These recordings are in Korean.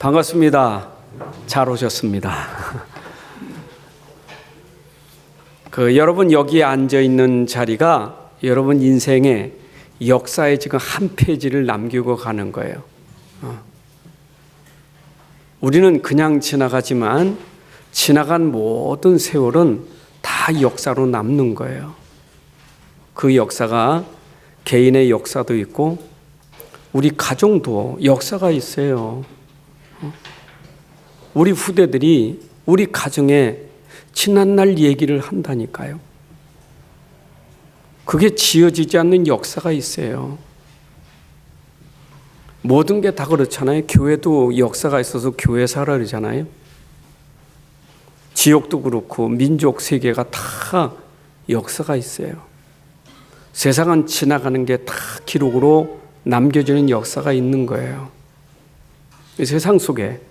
반갑습니다. 잘 오셨습니다. 여러분 여기에 앉아 있는 자리가 여러분 인생의 역사에 지금 한 페이지를 남기고 가는 거예요. 우리는 그냥 지나가지만 지나간 모든 세월은 다 역사로 남는 거예요. 그 역사가 개인의 역사도 있고 우리 가정도 역사가 있어요. 우리 후대들이 우리 가정에 지난날 얘기를 한다니까요. 그게 지어지지 않는 역사가 있어요. 모든 게 다 그렇잖아요. 교회도 역사가 있어서 교회사라 그러잖아요. 지역도 그렇고 민족 세계가 다 역사가 있어요. 세상은 지나가는 게 다 기록으로 남겨지는 역사가 있는 거예요. 이 세상 속에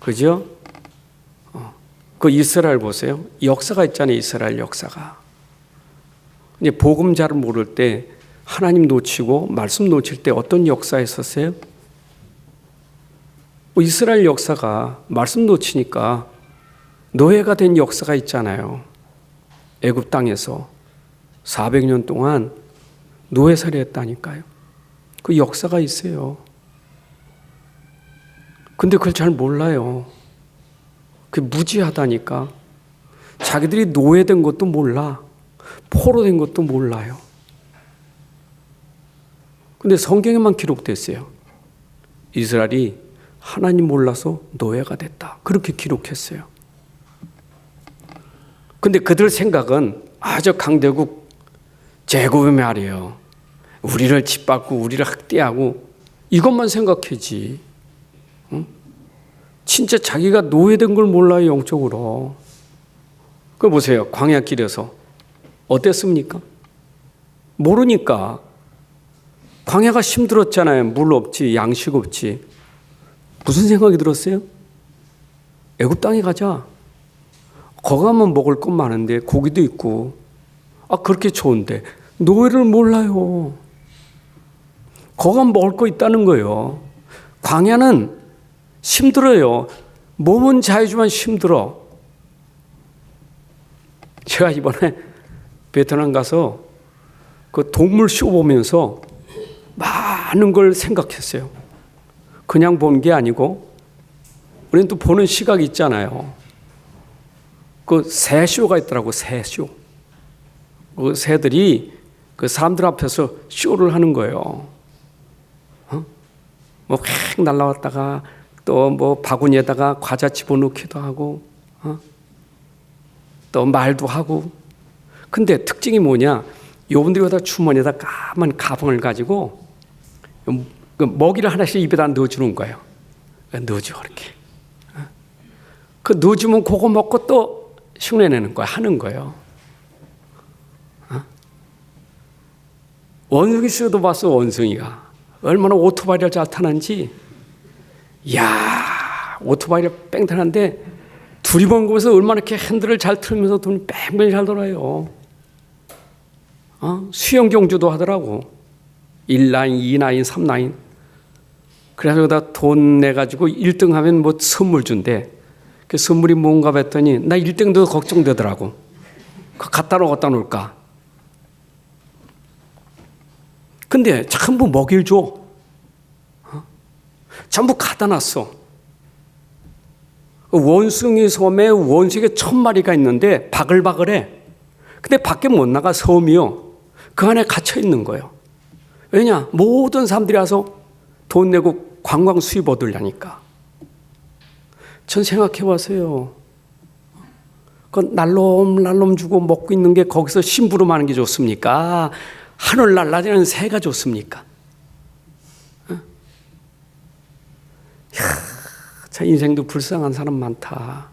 그죠? 그 이스라엘 보세요. 역사가 있잖아요. 이스라엘 역사가. 이제 복음 잘 모를 때 하나님 놓치고 말씀 놓칠 때 어떤 역사에 있었어요? 이스라엘 역사가 말씀 놓치니까 노예가 된 역사가 있잖아요. 애굽 땅에서 400년 동안 노예살이 했다니까요. 그 역사가 있어요. 근데 그걸 잘 몰라요. 그게 무지하다니까. 자기들이 노예된 것도 몰라. 포로된 것도 몰라요. 근데 성경에만 기록됐어요. 이스라엘이 하나님 몰라서 노예가 됐다. 그렇게 기록했어요. 근데 그들 생각은 저 강대국 제국이 말이에요. 우리를 짓밟고 우리를 학대하고 이것만 생각하지. 진짜 자기가 노예된 걸 몰라요. 영적으로. 그거 보세요. 광야길에서 어땠습니까? 모르니까. 광야가 힘들었잖아요. 물 없지, 양식 없지. 무슨 생각이 들었어요? 애굽 땅에 가자. 거기 가면 먹을 것 많은데 고기도 있고 그렇게 좋은데 노예를 몰라요. 거기 가면 먹을 거 있다는 거예요. 광야는 힘들어요. 몸은 자유지만 힘들어. 제가 이번에 베트남 가서 그 동물 쇼 보면서 많은 걸 생각했어요. 그냥 본 게 아니고 우리는 또 보는 시각이 있잖아요. 그 새 쇼가 있더라고. 새 쇼. 그 새들이 그 사람들 앞에서 쇼를 하는 거예요. 뭐 휙 날라왔다가 또 뭐 바구니에다가 과자 집어넣기도 하고 또 말도 하고. 근데 특징이 뭐냐? 요분들이 다 주머니에다 까만 가방을 가지고 그 먹이를 하나씩 입에다 넣어주는 거예요. 넣어줘 이렇게. 그 넣어주면 그거 먹고 또 흉내내는 거야. 하는 거예요. 원숭이 씨도 봤어. 원숭이가 얼마나 오토바이를 잘 타는지. 이야, 오토바이를 뺑 타는데 두리번 거면서 얼마나 이렇게 핸들을 잘 틀면서 돈이 뺑뺑 잘 돌아요. 수영 경주도 하더라고. 1라인, 2라인, 3라인. 그래서 여기다 돈 내가지고 1등 하면 뭐 선물 준대. 그 선물이 뭔가 봤더니 나 1등도 걱정되더라고. 갖다 놓을까. 근데 전부 먹일 줘. 전부 갖다 놨어. 원숭이 섬에 원숭이 1000마리가 있는데 바글바글해. 근데 밖에 못 나가. 섬이요. 그 안에 갇혀 있는 거예요. 왜냐? 모든 사람들이 와서 돈 내고 관광 수입 얻으려니까. 전 생각해 보세요. 그 날롬 주고 먹고 있는 게 거기서 심부름하는 게 좋습니까? 하늘 날라다니는 새가 좋습니까? 자, 인생도 불쌍한 사람 많다.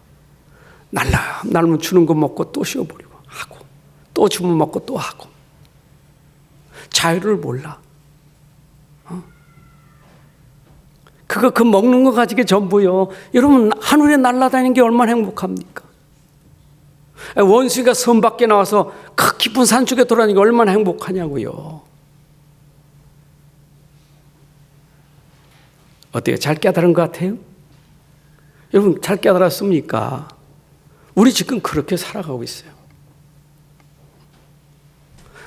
날름 주는 거 먹고 또 쉬어버리고 하고 또 주면 먹고 또 하고. 자유를 몰라. 그 먹는 거 가지고 전부요. 여러분 하늘에 날아다니는 게 얼마나 행복합니까? 원숭이가 섬 밖에 나와서 그 깊은 산속에 돌아다니는 게 얼마나 행복하냐고요. 어때요? 잘 깨달은 것 같아요? 여러분 잘 깨달았습니까? 우리 지금 그렇게 살아가고 있어요.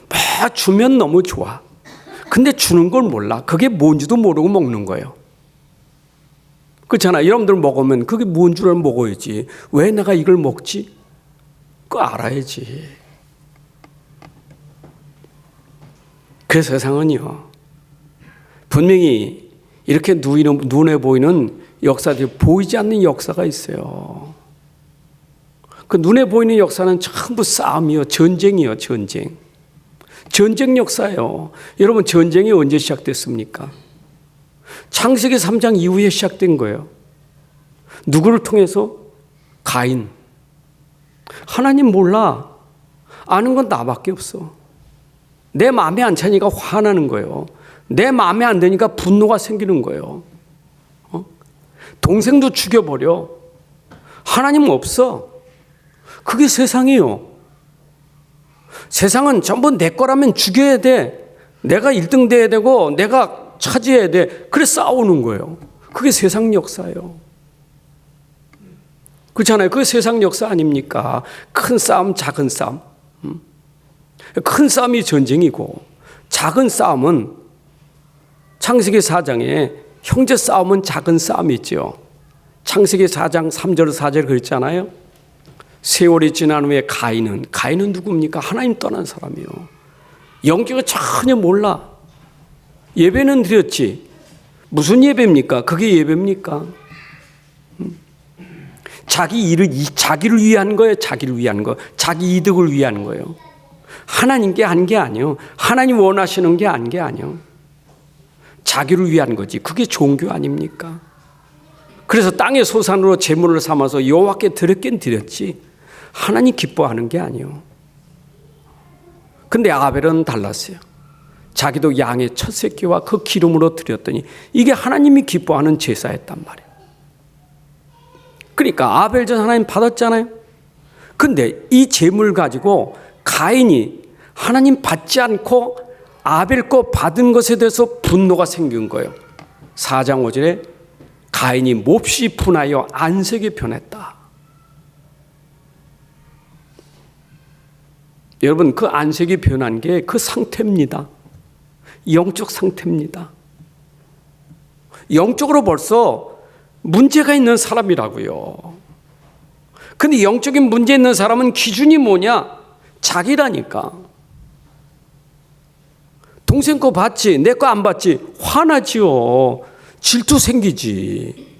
뭐 주면 너무 좋아. 근데 주는 걸 몰라. 그게 뭔지도 모르고 먹는 거예요. 그렇잖아. 여러분들 먹으면 그게 뭔 줄 알고 먹어야지. 왜 내가 이걸 먹지? 그거 알아야지. 그 세상은요, 분명히 이렇게 눈에 보이는 역사들이 보이지 않는 역사가 있어요. 그 눈에 보이는 역사는 전부 싸움이요, 전쟁이요, 전쟁. 전쟁 역사예요. 여러분, 전쟁이 언제 시작됐습니까? 창세기 3장 이후에 시작된 거예요. 누구를 통해서? 가인. 하나님 몰라. 아는 건 나밖에 없어. 내 마음에 안 차니까 화나는 거예요. 내 마음에 안 드니까 분노가 생기는 거예요. 동생도 죽여버려. 하나님 없어. 그게 세상이에요. 세상은 전부 내 거라면 죽여야 돼. 내가 1등 돼야 되고 내가 차지해야 돼. 그래 싸우는 거예요. 그게 세상 역사예요. 그렇잖아요. 그게 세상 역사 아닙니까? 큰 싸움, 작은 싸움. 큰 싸움이 전쟁이고 작은 싸움은 창세기 4장에 형제 싸움은 작은 싸움이 있죠. 창세기 4장 3절 4절 그랬잖아요. 세월이 지난 후에 가인은 누굽니까? 하나님 떠난 사람이요. 영적을 전혀 몰라. 예배는 드렸지. 무슨 예배입니까? 그게 예배입니까? 자기를 위한 거예요. 자기를 위한 거. 자기 이득을 위한 거예요. 하나님께 한 게 아니요. 하나님 원하시는 게 한 게 아니요. 자기를 위한 거지. 그게 종교 아닙니까? 그래서 땅의 소산으로 제물을 삼아서 여호와께 드렸긴 드렸지. 하나님 기뻐하는 게 아니요. 근데 아벨은 달랐어요. 자기도 양의 첫 새끼와 그 기름으로 드렸더니 이게 하나님이 기뻐하는 제사였단 말이에요. 그러니까 아벨전 하나님 받았잖아요. 근데 이 제물 가지고 가인이 하나님 받지 않고 아벨 거 받은 것에 대해서 분노가 생긴 거예요. 4장 5절에 가인이 몹시 분하여 안색이 변했다. 여러분 그 안색이 변한 게 그 상태입니다. 영적 상태입니다. 영적으로 벌써 문제가 있는 사람이라고요. 근데 영적인 문제 있는 사람은 기준이 뭐냐? 자기라니까. 동생 거 받지, 내 거 안 받지, 화나지요. 질투 생기지.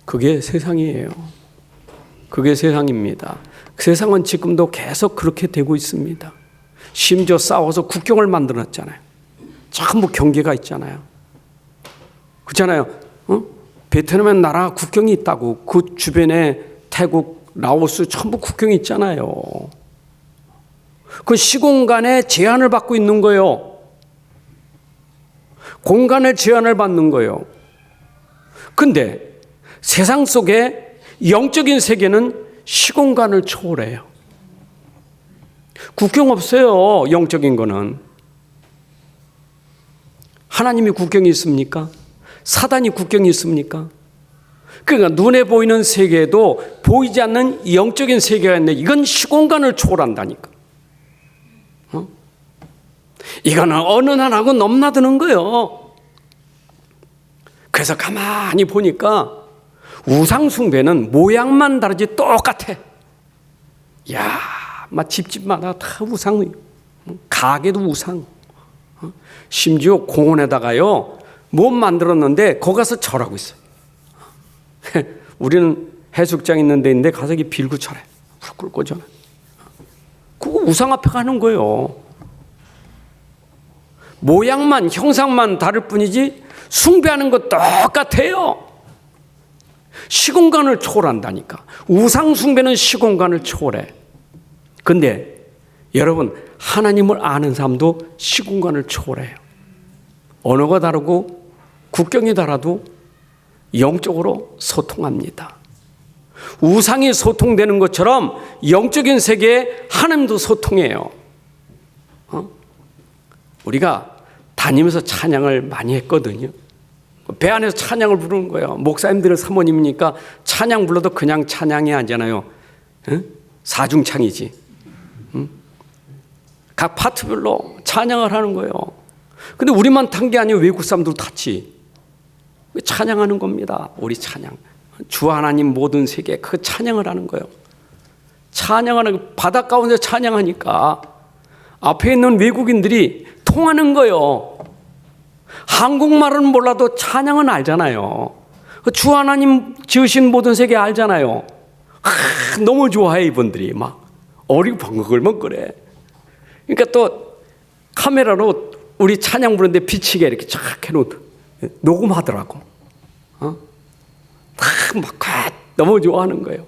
그게 세상이에요. 그게 세상입니다. 세상은 지금도 계속 그렇게 되고 있습니다. 심지어 싸워서 국경을 만들었잖아요. 전부 경계가 있잖아요. 그렇잖아요. 베트남에 나라 국경이 있다고. 그 주변에 태국, 라오스 전부 국경이 있잖아요. 그 시공간에 제한을 받고 있는 거예요. 공간의 제한을 받는 거예요. 근데 세상 속에 영적인 세계는 시공간을 초월해요. 국경 없어요. 영적인 거는. 하나님이 국경이 있습니까? 사단이 국경이 있습니까? 그러니까 눈에 보이는 세계에도 보이지 않는 영적인 세계가 있는데 이건 시공간을 초월한다니까. 이거는 어느 나라하고 넘나드는 거예요. 그래서 가만히 보니까 우상 숭배는 모양만 다르지 똑같아. 야, 막 집집마다 다 우상, 가게도 우상. 심지어 공원에다가요, 뭐 만들었는데 거기 가서 절하고 있어요. 우리는 해수욕장 있는 데인데 가서 이게 빌고 절해. 불 끄잖아. 그거 우상 앞에 가는 거예요. 모양만, 형상만 다를 뿐이지 숭배하는 거 똑같아요. 시공간을 초월한다니까. 우상 숭배는 시공간을 초월해. 근데 여러분, 하나님을 아는 사람도 시공간을 초월해요. 언어가 다르고 국경이 달라도 영적으로 소통합니다. 우상이 소통되는 것처럼 영적인 세계에 하나님도 소통해요. 우리가 다니면서 찬양을 많이 했거든요. 배 안에서 찬양을 부르는 거예요. 목사님들은 사모님이니까 찬양 불러도 그냥 찬양이 아니잖아요. 응? 사중창이지. 응? 각 파트별로 찬양을 하는 거예요. 근데 우리만 탄 게 아니고 외국 사람들도 탔지. 찬양하는 겁니다. 우리 찬양. 주 하나님 모든 세계 그 찬양을 하는 거예요. 찬양하는 바다 가운데 찬양하니까 앞에 있는 외국인들이 통하는 거예요. 한국말은 몰라도 찬양은 알잖아요. 주 하나님 지으신 모든 세계 알잖아요. 너무 좋아해 이분들이 막 어리고 방글방글해. 그러니까 또 카메라로 우리 찬양 부르는데 비치게 이렇게 쫙 해놓은 녹음하더라고. 막 너무 좋아하는 거예요.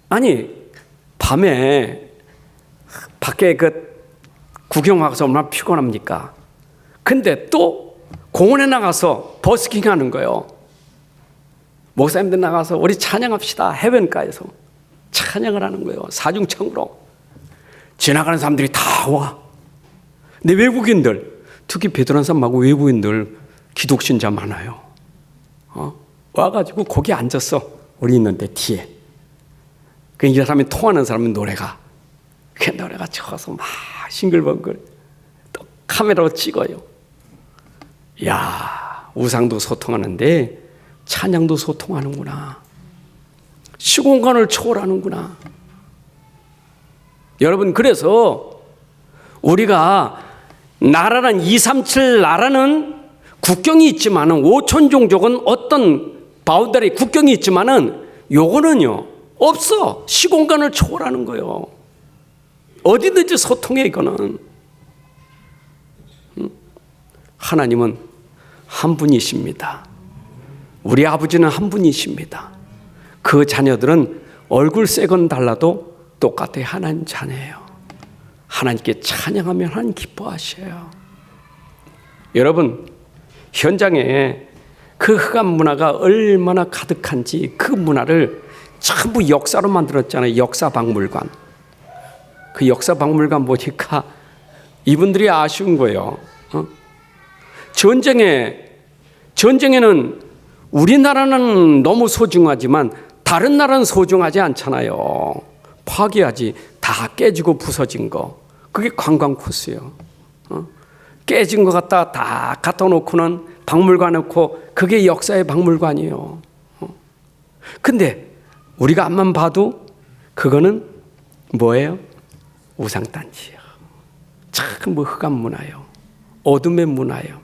아니 밤에 밖에 구경하고서 얼마나 피곤합니까? 근데 또 공원에 나가서 버스킹 하는 거예요. 목사님들 나가서 우리 찬양합시다. 해변가에서 찬양을 하는 거예요. 사중창으로. 지나가는 사람들이 다 와. 근데 외국인들, 특히 베트남 사람하고 외국인들 기독신자 많아요. 와가지고 거기 앉았어. 우리 있는데 뒤에. 이 사람이 통하는 사람은 노래가 좋아서 막 싱글벙글 또 카메라로 찍어요. 야, 우상도 소통하는데 찬양도 소통하는구나. 시공간을 초월하는구나. 여러분, 그래서 우리가 나라는 237 나라는 국경이 있지만은 5천 종족은 어떤 바운더리 국경이 있지만은 요거는요 없어. 시공간을 초월하는 거예요. 어디든지 소통해. 이거는 하나님은 한 분이십니다. 우리 아버지는 한 분이십니다. 그 자녀들은 얼굴 색은 달라도 똑같아 하나님 자녀예요. 하나님께 찬양하면 하나님 기뻐하셔요. 여러분, 현장에 그 흑암 문화가 얼마나 가득한지 그 문화를 전부 역사로 만들었잖아요. 역사박물관. 그 역사박물관 보니까 이분들이 아쉬운 거예요. 전쟁에는 우리나라는 너무 소중하지만 다른 나라는 소중하지 않잖아요. 파괴하지. 다 깨지고 부서진 거. 그게 관광 코스예요. 깨진 거 갖다 다 갖다 놓고는 박물관 놓고 그게 역사의 박물관이에요. 근데 우리가 앞만 봐도 그거는 뭐예요? 우상단지예요. 참 흑암 문화예요. 어둠의 문화예요.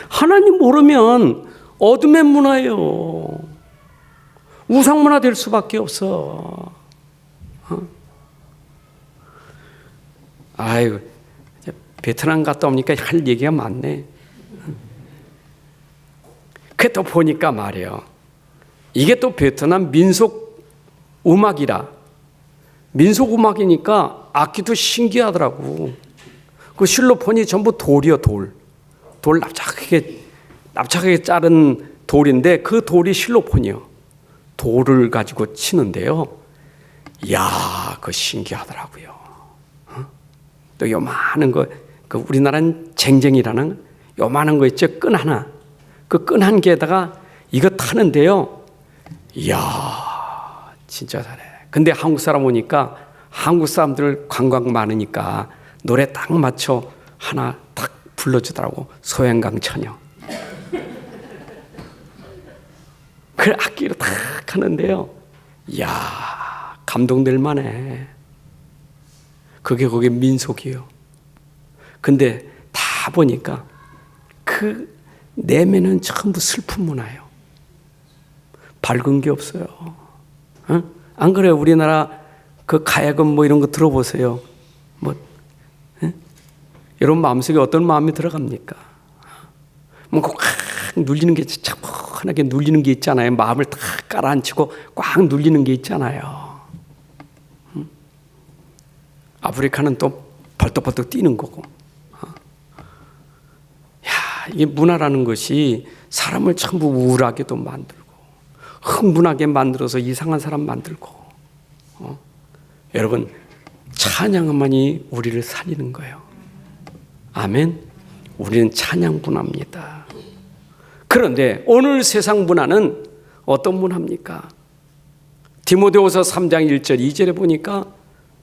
하나님 모르면 어둠의 문화예요. 우상 문화 될 수밖에 없어. 아유, 베트남 갔다 오니까 할 얘기가 많네. 그 또 보니까 말이에요. 이게 또 베트남 민속 음악이라. 민속 음악이니까 악기도 신기하더라고. 그 실로폰이 전부 돌이요, 돌. 돌 납작하게 자른 돌인데 그 돌이 실로폰이요. 돌을 가지고 치는데요. 이야, 그거 신기하더라고요. 또 요만한 거, 그 우리나라는 쟁쟁이라는 요만한 거 있죠? 끈 하나. 그 끈 한 개에다가 이거 타는데요. 이야, 진짜 잘해. 근데 한국 사람 오니까 한국 사람들 관광 많으니까 노래 딱 맞춰 하나 딱 불러주더라고. 소양강 처녀. 그 악기로 딱 하는데요. 이야, 감동될 만해. 그게 거기 민속이에요. 근데 다 보니까 그 내면은 전부 슬픈 문화예요. 밝은 게 없어요. 안 그래요? 우리나라 그 가야금 뭐 이런 거 들어보세요. 여러분 마음속에 어떤 마음이 들어갑니까? 꽉 눌리는 게 차분하게 눌리는 게 있잖아요. 마음을 딱 깔아앉히고 꽉 눌리는 게 있잖아요. 아프리카는 또 벌떡벌떡 뛰는 거고. 이게 문화라는 것이 사람을 전부 우울하게도 만들고 흥분하게 만들어서 이상한 사람 만들고. 여러분, 찬양만이 우리를 살리는 거예요. 아멘. 우리는 찬양 문화입니다. 그런데 오늘 세상 문화는 어떤 문화입니까? 디모데후서 3장 1절 2절에 보니까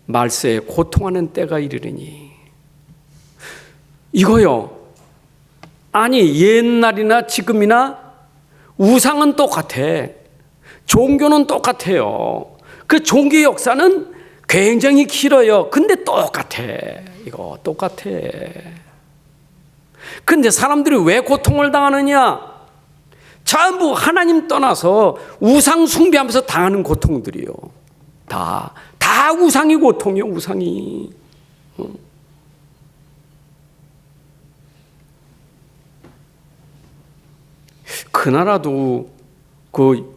말세에 고통하는 때가 이르리니, 이거요. 아니 옛날이나 지금이나 우상은 똑같아. 종교는 똑같아요. 그 종교 역사는 굉장히 길어요. 근데 똑같아. 이거 똑같아. 근데 사람들이 왜 고통을 당하느냐? 전부 하나님 떠나서 우상 숭배하면서 당하는 고통들이요. 다 우상이 고통이요. 우상이. 그 나라도 그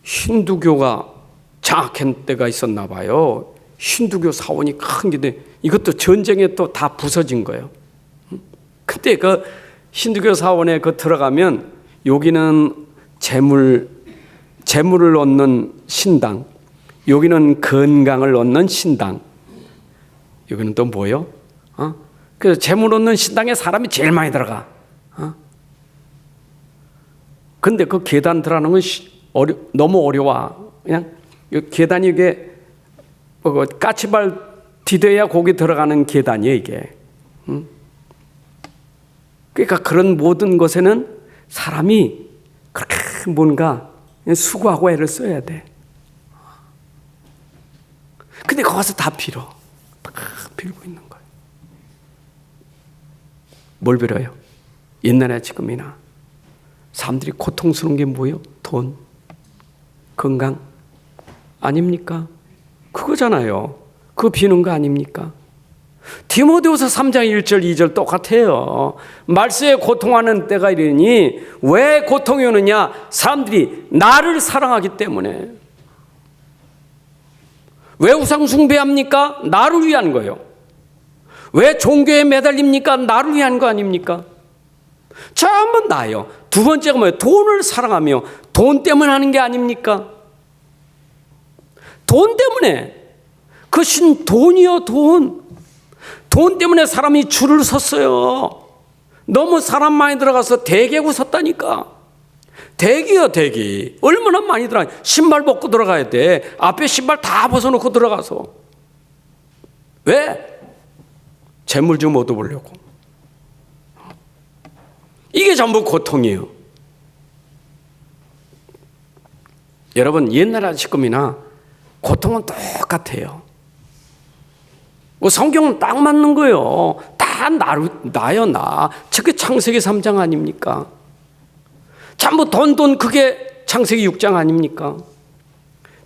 힌두교가 장악한 때가 있었나 봐요. 힌두교 사원이 큰 게, 이것도 전쟁에 또 다 부서진 거예요. 근데 그 힌두교 사원에 그 들어가면 여기는 재물을 얻는 신당, 여기는 건강을 얻는 신당, 여기는 또 뭐요? 그래서 재물 얻는 신당에 사람이 제일 많이 들어가. 근데 그 계단 들어가는 건 너무 어려워. 그냥 계단이 이게 까치발 디뎌야 거기 들어가는 계단이에요, 이게. 그러니까 그런 모든 것에는 사람이 그렇게 뭔가 수고하고 애를 써야 돼. 근데 거기서 다 빌어. 빌고 있는 거예요. 뭘 빌어요? 옛날에 지금이나 사람들이 고통스러운 게 뭐예요? 돈, 건강 아닙니까? 그거잖아요. 그거 비는 거 아닙니까? 디모데후서 3장 1절 2절 똑같아요. 말세에 고통하는 때가 이르니, 왜 고통이 오느냐? 사람들이 나를 사랑하기 때문에. 왜 우상 숭배합니까? 나를 위한 거예요. 왜 종교에 매달립니까? 나를 위한 거 아닙니까? 전부 나요. 두 번째가 뭐예요? 돈을 사랑하며 돈 때문에 하는 게 아닙니까? 돈 때문에. 그 돈이요, 돈. 돈 때문에 사람이 줄을 섰어요. 너무 사람 많이 들어가서 대기하고 섰다니까. 대기요, 대기. 얼마나 많이 들어가. 신발 벗고 들어가야 돼. 앞에 신발 다 벗어놓고 들어가서. 왜? 재물 좀 얻어보려고. 이게 전부 고통이에요. 여러분, 옛날이나 지금이나 고통은 똑같아요. 성경은 딱 맞는 거예요. 다 나요, 나. 그게 창세기 3장 아닙니까? 전부 돈, 그게 창세기 6장 아닙니까?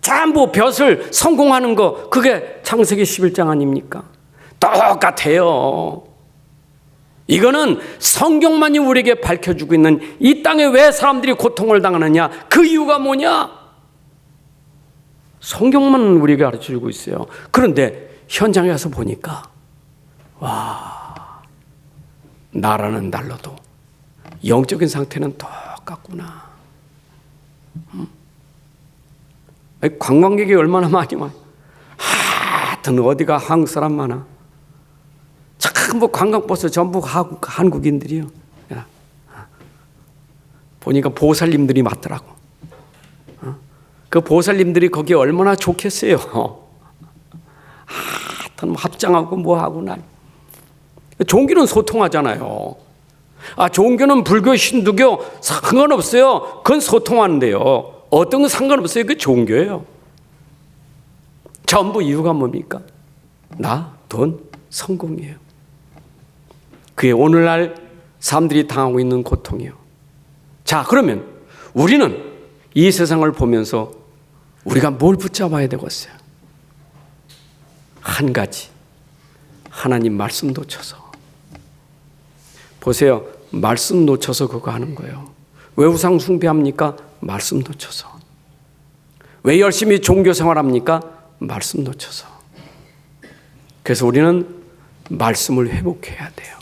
전부 벼슬 성공하는 거, 그게 창세기 11장 아닙니까? 똑같아요. 이거는 성경만이 우리에게 밝혀주고 있는, 이 땅에 왜 사람들이 고통을 당하느냐, 그 이유가 뭐냐? 성경만 우리에게 가르쳐주고 있어요. 그런데 현장에 가서 보니까, 와, 나라는 달라도 영적인 상태는 똑같구나. 관광객이 얼마나 많이 와요. 하여튼 어디가 한국 사람 많아. 전부 관광버스 전부 한국인들이요. 보니까 보살님들이 맞더라고. 그 보살님들이 거기 얼마나 좋겠어요. 하여튼 합장하고 뭐하고 난. 종교는 소통하잖아요. 종교는 불교, 힌두교 상관없어요. 그건 소통하는데요. 어떤 건 상관없어요. 그게 종교예요. 전부 이유가 뭡니까? 나, 돈, 성공이에요. 그게 오늘날 사람들이 당하고 있는 고통이에요. 자, 그러면 우리는 이 세상을 보면서 우리가 뭘 붙잡아야 되겠어요? 한 가지, 하나님 말씀 놓쳐서. 보세요. 말씀 놓쳐서 그거 하는 거예요. 왜 우상 숭배합니까? 말씀 놓쳐서. 왜 열심히 종교 생활합니까? 말씀 놓쳐서. 그래서 우리는 말씀을 회복해야 돼요.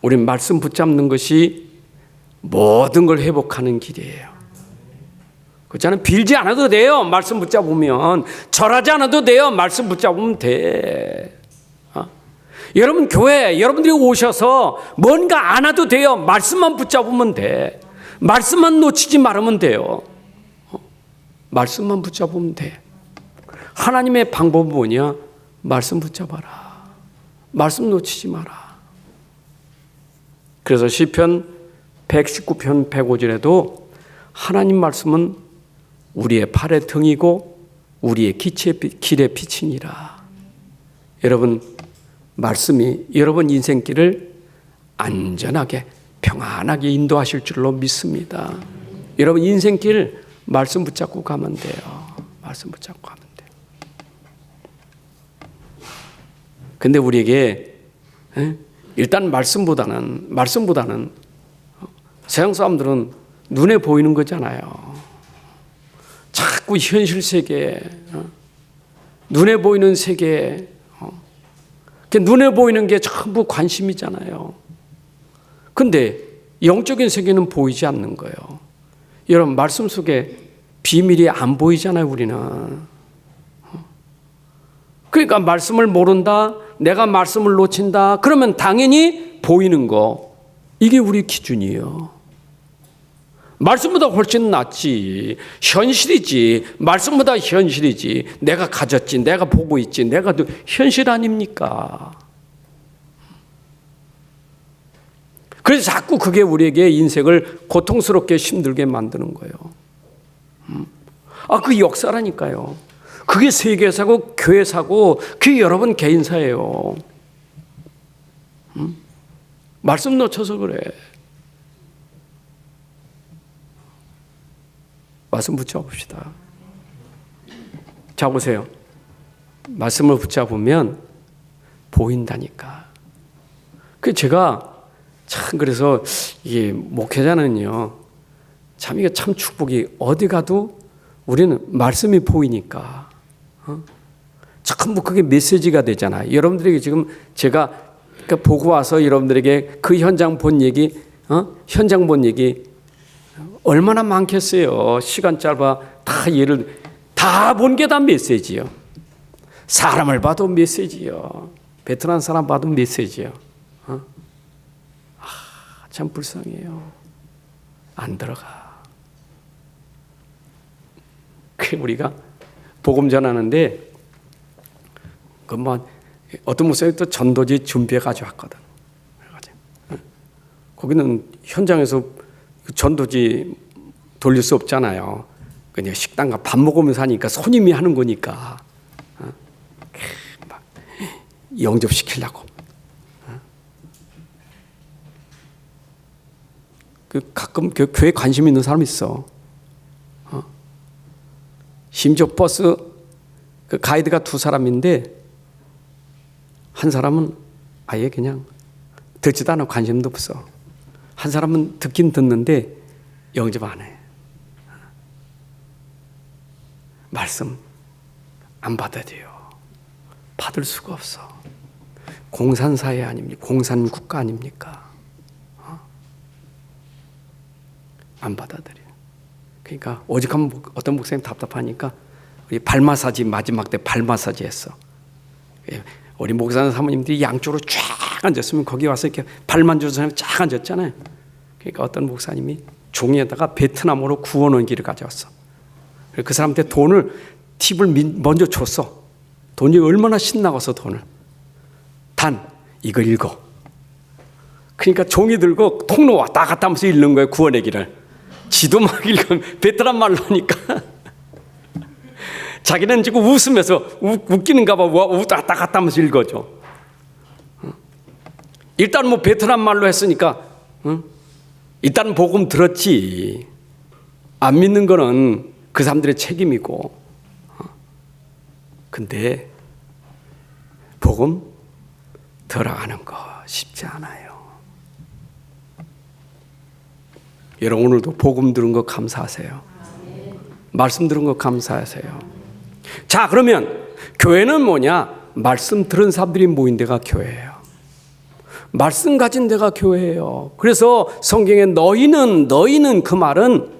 우린 말씀 붙잡는 것이 모든 걸 회복하는 길이에요. 그렇잖아요. 빌지 않아도 돼요. 말씀 붙잡으면. 절하지 않아도 돼요. 말씀 붙잡으면 돼. 여러분 교회 여러분들이 오셔서 뭔가 안 해도 돼요. 말씀만 붙잡으면 돼. 말씀만 놓치지 말으면 돼요. 말씀만 붙잡으면 돼. 하나님의 방법은 뭐냐? 말씀 붙잡아라. 말씀 놓치지 마라. 그래서 시편 119편 105절에도 하나님 말씀은 우리의 팔의 등이고 우리의 길의 빛이니라. 여러분 말씀이 여러분 인생길을 안전하게 평안하게 인도하실 줄로 믿습니다. 여러분 인생길 말씀 붙잡고 가면 돼요. 말씀 붙잡고 가면 돼요. 근데 우리에게 일단 말씀보다는 세상 사람들은 눈에 보이는 거잖아요. 자꾸 현실 세계, 눈에 보이는 세계, 눈에 보이는 게 전부 관심이잖아요. 근데 영적인 세계는 보이지 않는 거예요. 여러분 말씀 속에 비밀이 안 보이잖아요, 우리는. 그러니까 말씀을 모른다, 내가 말씀을 놓친다, 그러면 당연히 보이는 거, 이게 우리 기준이에요. 말씀보다 훨씬 낫지. 현실이지. 말씀보다 현실이지. 내가 가졌지. 내가 보고 있지. 내가 현실 아닙니까? 그래서 자꾸 그게 우리에게 인생을 고통스럽게 힘들게 만드는 거예요. 그 역사라니까요. 그게 세계사고 교회사고 그게 여러분 개인사예요. 말씀 놓쳐서 그래. 말씀 붙잡읍시다. 자 보세요. 말씀을 붙잡으면 보인다니까. 제가 참 그래서 이게 목회자는요. 참 이게 참 축복이 어디 가도 우리는 말씀이 보이니까 전부 그게 메시지가 되잖아요. 여러분들에게 지금 제가 보고 와서 여러분들에게 그 현장 본 얘기, 현장 본 얘기 얼마나 많겠어요. 시간 짧아 다 예를 다 본 게 다 메시지요. 사람을 봐도 메시지요. 베트남 사람 봐도 메시지요. 참 불쌍해요. 안 들어가. 그 우리가 복음 전하는데 어떤 목사님이 또 전도지 준비해 가지고 왔거든. 거기는 현장에서 전도지 돌릴 수 없잖아요. 그냥 식당가 밥 먹으면서 하니까 손님이 하는 거니까 막 영접시키려고. 가끔 교회에 관심 있는 사람 있어. 심지어 버스 가이드가 2사람인데 한 사람은 아예 그냥 듣지도 않아 관심도 없어. 한 사람은 듣긴 듣는데 영접 안 해. 말씀 안 받아들여요. 받을 수가 없어. 공산사회 아닙니까? 공산국가 아닙니까? 안 받아들여. 그러니까 오직하면 어떤 목사님 답답하니까 우리 발 마사지 마지막 때 발 마사지 했어. 우리 목사님 사모님들이 양쪽으로 쫙 앉았으면 거기 와서 이렇게 발만 주는 사람이 쫙 앉았잖아요. 그러니까 어떤 목사님이 종이에다가 베트남어로 구워놓은 길을 가져왔어. 그 사람한테 팁을 먼저 줬어. 돈이 얼마나 신나서 돈을. 이거 읽어. 그러니까 종이 들고 통로 왔다 갔다 하면서 읽는 거예요. 구워내기를. 지도 막 읽으면 베트남 말로 하니까 자기는 지금 웃으면서 웃기는가 봐. 왔다 갔다 하면서 읽어줘. 일단 베트남 말로 했으니까 일단 복음 들었지. 안 믿는 거는 그 사람들의 책임이고. 근데 복음 들어가는 거 쉽지 않아요. 여러분 오늘도 복음 들은 거 감사하세요. 말씀 들은 거 감사하세요. 자, 그러면 교회는 뭐냐? 말씀 들은 사람들이 모인 데가 교회예요. 말씀 가진 데가 교회예요. 그래서 성경에 너희는 그 말은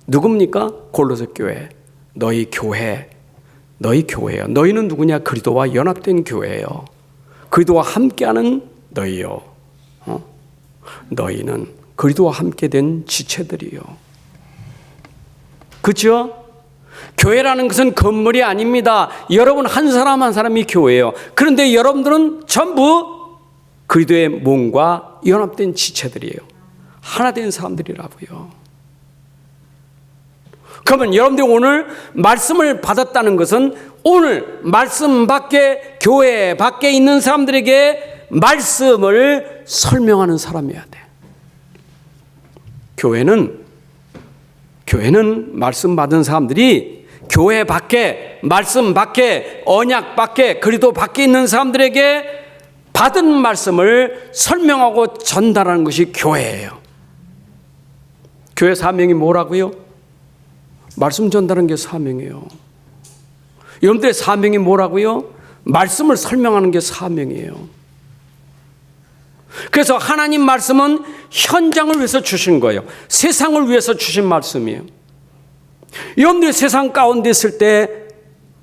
누굽니까? 골로새 교회. 너희 교회예요. 너희는 누구냐? 그리스도와 연합된 교회예요. 그리스도와 함께하는 너희요. 너희는 그리스도와 함께 된 지체들이요. 그렇죠? 교회라는 것은 건물이 아닙니다. 여러분 한 사람 한 사람이 교회예요. 그런데 여러분들은 전부 그리스도의 몸과 연합된 지체들이에요. 하나 된 사람들이라고요. 그러면 여러분들이 오늘 말씀을 받았다는 것은 오늘 말씀 밖에, 교회 밖에 있는 사람들에게 말씀을 설명하는 사람이어야 돼. 교회는 말씀 받은 사람들이 교회 밖에, 말씀 밖에, 언약 밖에, 그리스도 밖에 있는 사람들에게 받은 말씀을 설명하고 전달하는 것이 교회예요. 교회 사명이 뭐라고요? 말씀 전달하는 게 사명이에요. 여러분들의 사명이 뭐라고요? 말씀을 설명하는 게 사명이에요. 그래서 하나님 말씀은 현장을 위해서 주신 거예요. 세상을 위해서 주신 말씀이에요. 여러분들이 세상 가운데 있을 때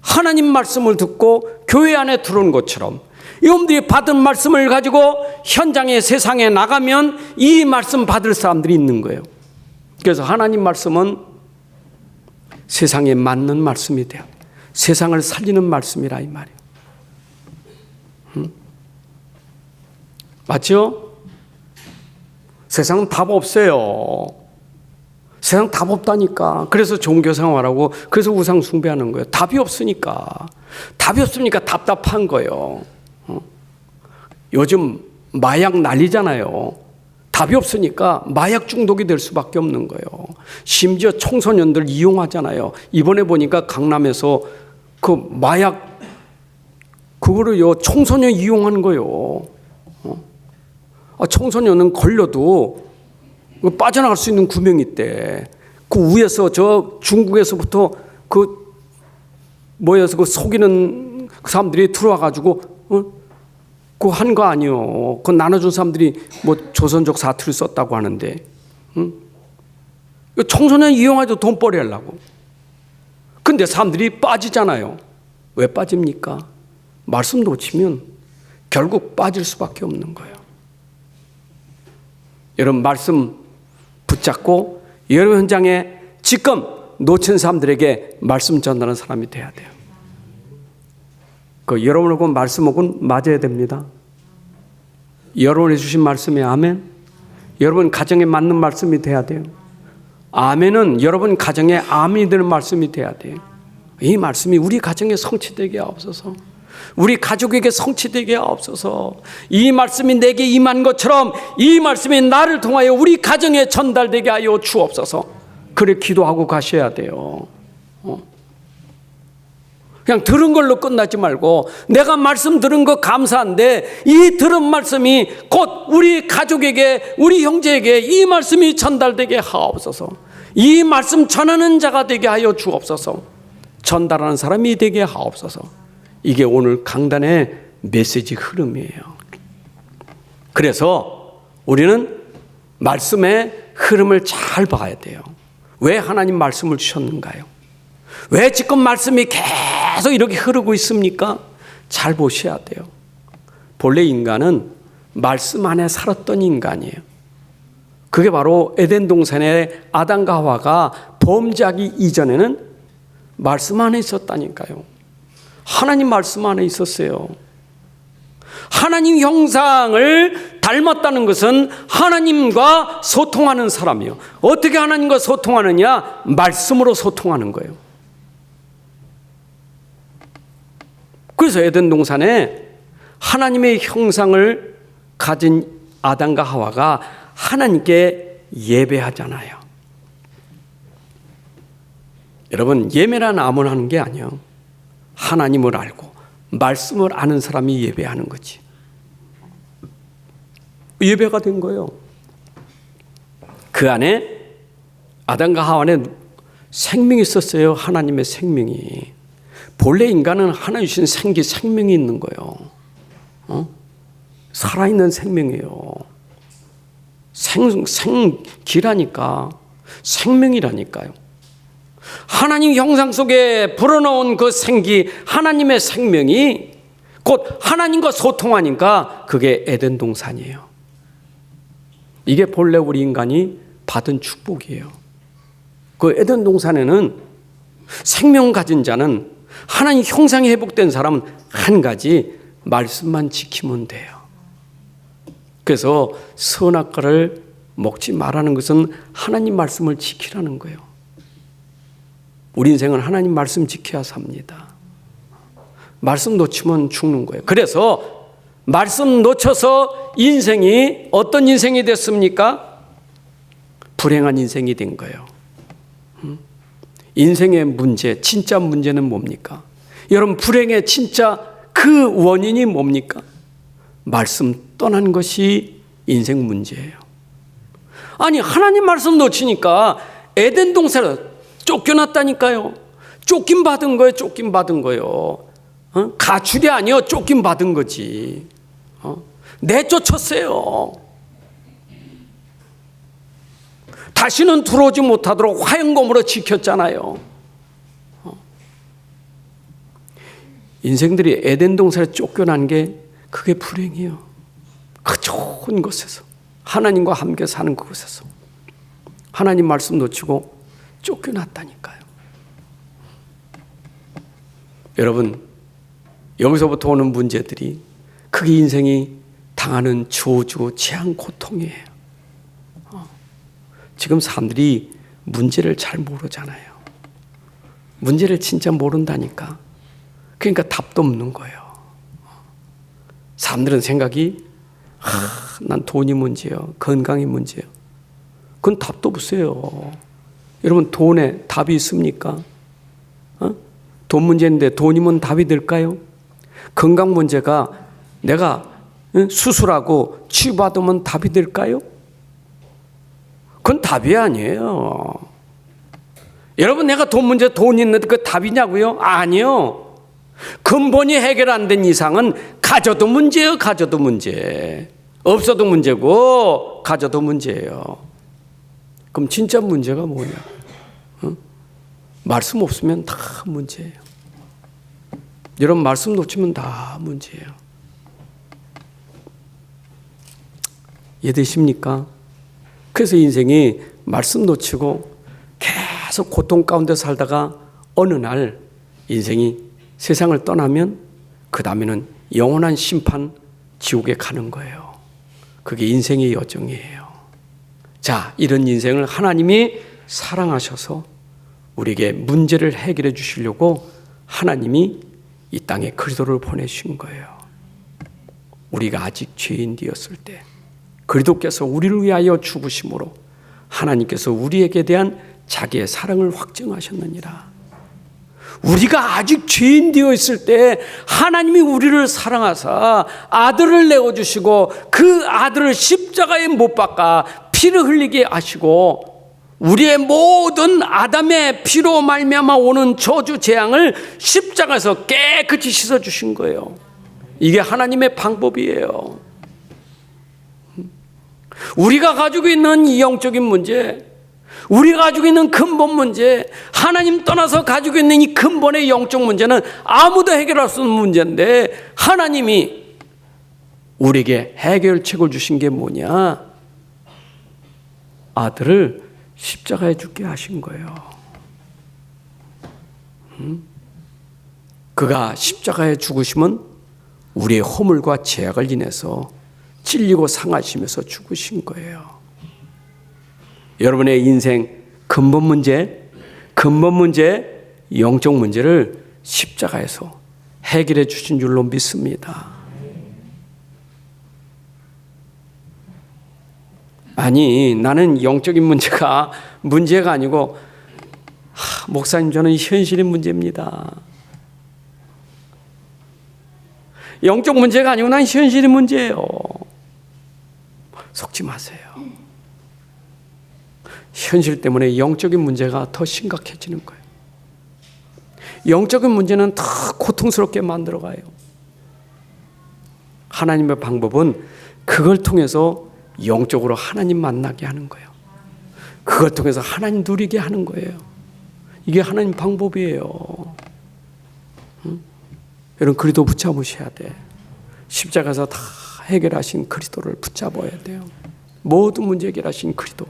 하나님 말씀을 듣고 교회 안에 들어온 것처럼 여러분들이 받은 말씀을 가지고 현장에, 세상에 나가면 이 말씀 받을 사람들이 있는 거예요. 그래서 하나님 말씀은 세상에 맞는 말씀이 돼요. 세상을 살리는 말씀이라 이 말이에요. 맞죠? 세상은 답 없어요. 세상 답 없다니까. 그래서 종교 생활하고 그래서 우상 숭배하는 거예요. 답이 없으니까. 답이 없으니까 답답한 거예요. 요즘 마약 난리잖아요. 답이 없으니까 마약 중독이 될 수밖에 없는 거예요. 심지어 청소년들 이용하잖아요. 이번에 보니까 강남에서 그 마약 그거를요 청소년 이용하는 거예요. 청소년은 걸려도 빠져나갈 수 있는 구멍이 있대. 그 위에서 저 중국에서부터 그 모여서 그 속이는 그 사람들이 들어와 가지고 그거 한 거 아니요. 그거 나눠준 사람들이 뭐 조선족 사투리 썼다고 하는데, 청소년 이용하죠. 돈벌이 하려고. 근데 사람들이 빠지잖아요. 왜 빠집니까? 말씀 놓치면 결국 빠질 수밖에 없는 거예요. 여러분 말씀 붙잡고 여러분 현장에 지금 놓친 사람들에게 말씀 전하는 사람이 돼야 돼요. 그 여러분하고 말씀하고는 맞아야 됩니다. 여러분이 주신 말씀에 아멘. 여러분 가정에 맞는 말씀이 돼야 돼요. 아멘은 여러분 가정에 아멘이 되는 말씀이 돼야 돼요. 이 말씀이 우리 가정에 성취되게 하옵소서. 우리 가족에게 성취되게 하옵소서. 이 말씀이 내게 임한 것처럼 이 말씀이 나를 통하여 우리 가정에 전달되게 하여 주옵소서. 그래 기도하고 가셔야 돼요. 그냥 들은 걸로 끝나지 말고 내가 말씀 들은 거 감사한데 이 들은 말씀이 곧 우리 가족에게, 우리 형제에게 이 말씀이 전달되게 하옵소서. 이 말씀 전하는 자가 되게 하여 주옵소서. 전달하는 사람이 되게 하옵소서. 이게 오늘 강단의 메시지 흐름이에요. 그래서 우리는 말씀의 흐름을 잘 봐야 돼요. 왜 하나님 말씀을 주셨는가요? 왜 지금 말씀이 계속 이렇게 흐르고 있습니까? 잘 보셔야 돼요. 본래 인간은 말씀 안에 살았던 인간이에요. 그게 바로 에덴 동산의 아담과 하와가 범죄하기 이전에는 말씀 안에 있었다니까요. 하나님 말씀 안에 있었어요. 하나님 형상을 닮았다는 것은 하나님과 소통하는 사람이에요. 어떻게 하나님과 소통하느냐? 말씀으로 소통하는 거예요. 그래서 에덴 동산에 하나님의 형상을 가진 아담과 하와가 하나님께 예배하잖아요. 여러분 예배란 아무나 하는 게 아니에요. 하나님을 알고 말씀을 아는 사람이 예배하는 거지. 예배가 된 거예요. 그 안에 아담과 하와 안에 생명이 있었어요. 하나님의 생명이. 본래 인간은 하나님 주신 생명이 있는 거예요. 살아있는 생명이에요. 생기라니까. 생명이라니까요. 하나님 형상 속에 불어넣은 그 생기, 하나님의 생명이 곧 하나님과 소통하니까 그게 에덴 동산이에요. 이게 본래 우리 인간이 받은 축복이에요. 그 에덴 동산에는 생명 가진 자는, 하나님 형상이 회복된 사람은 한 가지, 말씀만 지키면 돼요. 그래서 선악과를 먹지 말라는 것은 하나님 말씀을 지키라는 거예요. 우리 인생은 하나님 말씀 지켜야 삽니다. 말씀 놓치면 죽는 거예요. 그래서 말씀 놓쳐서 인생이 어떤 인생이 됐습니까? 불행한 인생이 된 거예요. 인생의 문제, 진짜 문제는 뭡니까? 여러분, 불행의 진짜 그 원인이 뭡니까? 말씀 떠난 것이 인생 문제예요. 아니, 하나님 말씀 놓치니까 에덴 동산에서 쫓겨났다니까요. 쫓김 받은 거예요. 쫓김 받은 거예요. 가출이 아니요, 쫓김 받은 거지. 내쫓았어요. 다시는 들어오지 못하도록 화형검으로 지켰잖아요. 인생들이 에덴 동산에 쫓겨난 게 그게 불행이에요. 그 좋은 곳에서, 하나님과 함께 사는 그곳에서 하나님 말씀 놓치고 쫓겨났다니까요. 여러분, 여기서부터 오는 문제들이 그게 인생이 당하는 저주, 재앙, 고통이에요. 지금 사람들이 문제를 잘 모르잖아요. 문제를 진짜 모른다니까. 그러니까 답도 없는 거예요. 사람들은 생각이 난 돈이 문제예요. 건강이 문제예요. 그건 답도 없어요. 여러분, 돈에 답이 있습니까? 돈 문제인데 돈이면 답이 될까요? 건강 문제가 내가 수술하고 치유받으면 답이 될까요? 그건 답이 아니에요. 여러분, 내가 돈 문제, 돈 있는데 그 답이냐고요? 아니요. 근본이 해결 안 된 이상은 가져도 문제예요. 가져도 문제. 없어도 문제고 가져도 문제예요. 그럼 진짜 문제가 뭐냐? 말씀 없으면 다 문제예요. 여러분, 말씀 놓치면 다 문제예요. 이해되십니까? 그래서 인생이 말씀 놓치고 계속 고통 가운데 살다가 어느 날 인생이 세상을 떠나면 그 다음에는 영원한 심판, 지옥에 가는 거예요. 그게 인생의 여정이에요. 자, 이런 인생을 하나님이 사랑하셔서 우리에게 문제를 해결해 주시려고 하나님이 이 땅에 그리스도를 보내신 거예요. 우리가 아직 죄인 되었을 때 그리스도께서 우리를 위하여 죽으심으로 하나님께서 우리에게 대한 자기의 사랑을 확증하셨느니라. 우리가 아직 죄인 되어 있을 때 하나님이 우리를 사랑하사 아들을 내어주시고 그 아들을 십자가에 못 박아 피를 흘리게 하시고 우리의 모든 아담의 피로 말미암아 오는 저주 재앙을 십자가에서 깨끗이 씻어주신 거예요. 이게 하나님의 방법이에요. 우리가 가지고 있는 이 영적인 문제, 우리가 가지고 있는 근본 문제, 하나님 떠나서 가지고 있는 이 근본의 영적 문제는 아무도 해결할 수 없는 문제인데 하나님이 우리에게 해결책을 주신 게 뭐냐? 아들을 십자가에 죽게 하신 거예요. 그가 십자가에 죽으시면 우리의 허물과 죄악을 인해서 찔리고 상하시면서 죽으신 거예요. 여러분의 인생 근본 문제, 영적 문제를 십자가에서 해결해 주신 줄로 믿습니다. 아니, 나는 영적인 문제가 아니고 목사님, 저는 현실의 문제입니다. 영적 문제가 아니고 난 현실의 문제예요. 속지 마세요. 현실 때문에 영적인 문제가 더 심각해지는 거예요. 영적인 문제는 더 고통스럽게 만들어가요. 하나님의 방법은 그걸 통해서 영적으로 하나님 만나게 하는 거예요. 그걸 통해서 하나님 누리게 하는 거예요. 이게 하나님 방법이에요. 여러분 그리스도 붙잡으셔야 돼. 십자가에서 다 해결하신 그리스도를 붙잡아야 돼요. 모든 문제 해결하신 그리스도.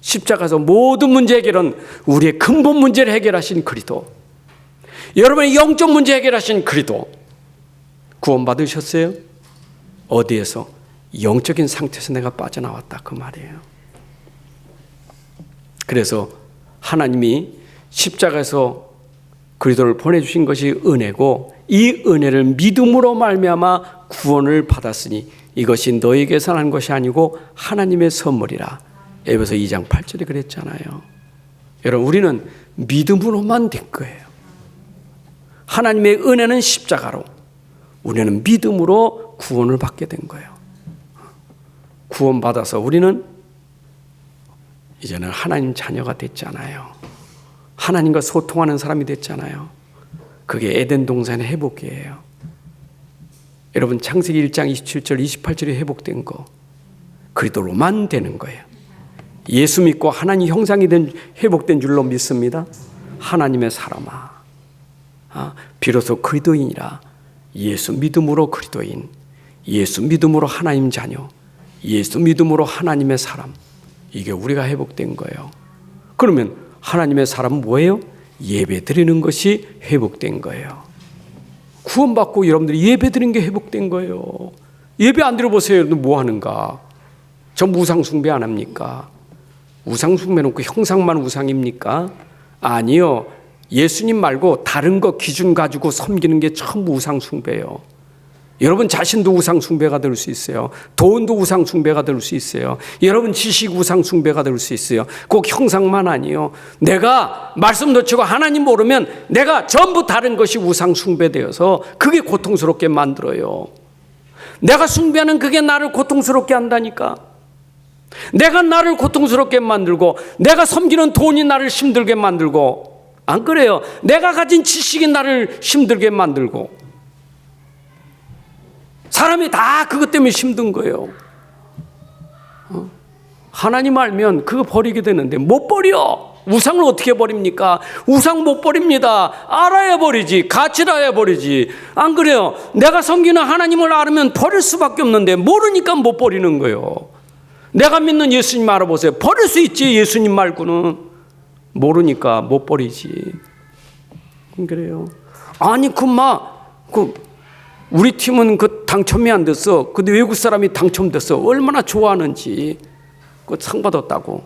십자가에서 모든 문제 해결은 우리의 근본 문제를 해결하신 그리스도. 여러분의 영적 문제 해결하신 그리스도. 구원받으셨어요? 어디에서? 영적인 상태에서 내가 빠져나왔다 그 말이에요. 그래서 하나님이 십자가에서 그리스도를 보내주신 것이 은혜고 이 은혜를 믿음으로 말미암아 구원을 받았으니 이것이 너에게서 난 것이 아니고 하나님의 선물이라. 에베소 2장 8절에 그랬잖아요. 여러분 우리는 믿음으로만 된 거예요. 하나님의 은혜는 십자가로, 우리는 믿음으로 구원을 받게 된 거예요. 구원받아서 우리는 이제는 하나님 자녀가 됐잖아요. 하나님과 소통하는 사람이 됐잖아요. 그게 에덴 동산의 회복이에요. 여러분 창세기 1장 27절 28절에 회복된 거 그리스도로만 되는 거예요. 예수 믿고 하나님 형상이 된 회복된 줄로 믿습니다. 하나님의 사람아, 비로소 그리스도인이라. 예수 믿음으로 그리스도인, 예수 믿음으로 하나님 자녀, 예수 믿음으로 하나님의 사람. 이게 우리가 회복된 거예요. 그러면 하나님의 사람은 뭐예요? 예배 드리는 것이 회복된 거예요. 구원받고 여러분들이 예배 드리는 게 회복된 거예요. 예배 안 드려보세요. 여러분 뭐 하는가? 전부 우상 숭배 안 합니까? 우상 숭배 놓고 형상만 우상입니까? 아니요. 예수님 말고 다른 거 기준 가지고 섬기는 게 전부 우상 숭배예요. 여러분 자신도 우상 숭배가 될 수 있어요. 돈도 우상 숭배가 될 수 있어요. 여러분 지식 우상 숭배가 될 수 있어요. 꼭 형상만 아니요. 내가 말씀 놓치고 하나님 모르면 내가 전부 다른 것이 우상 숭배되어서 그게 고통스럽게 만들어요. 내가 숭배하는 그게 나를 고통스럽게 한다니까. 내가 나를 고통스럽게 만들고 내가 섬기는 돈이 나를 힘들게 만들고, 안 그래요? 내가 가진 지식이 나를 힘들게 만들고, 사람이 다 그것 때문에 힘든 거예요. 하나님 알면 그거 버리게 되는데 못 버려. 우상을 어떻게 버립니까? 우상 못 버립니다. 알아야 버리지. 가치를 알아야 버리지. 안 그래요? 내가 섬기는 하나님을 알으면 버릴 수밖에 없는데 모르니까 못 버리는 거예요. 내가 믿는 예수님 알아보세요. 버릴 수 있지. 예수님 말고는. 모르니까 못 버리지. 그래요. 아니 우리 팀은 그 당첨이 안 됐어. 근데 외국 사람이 당첨됐어. 얼마나 좋아하는지. 그 상 받았다고.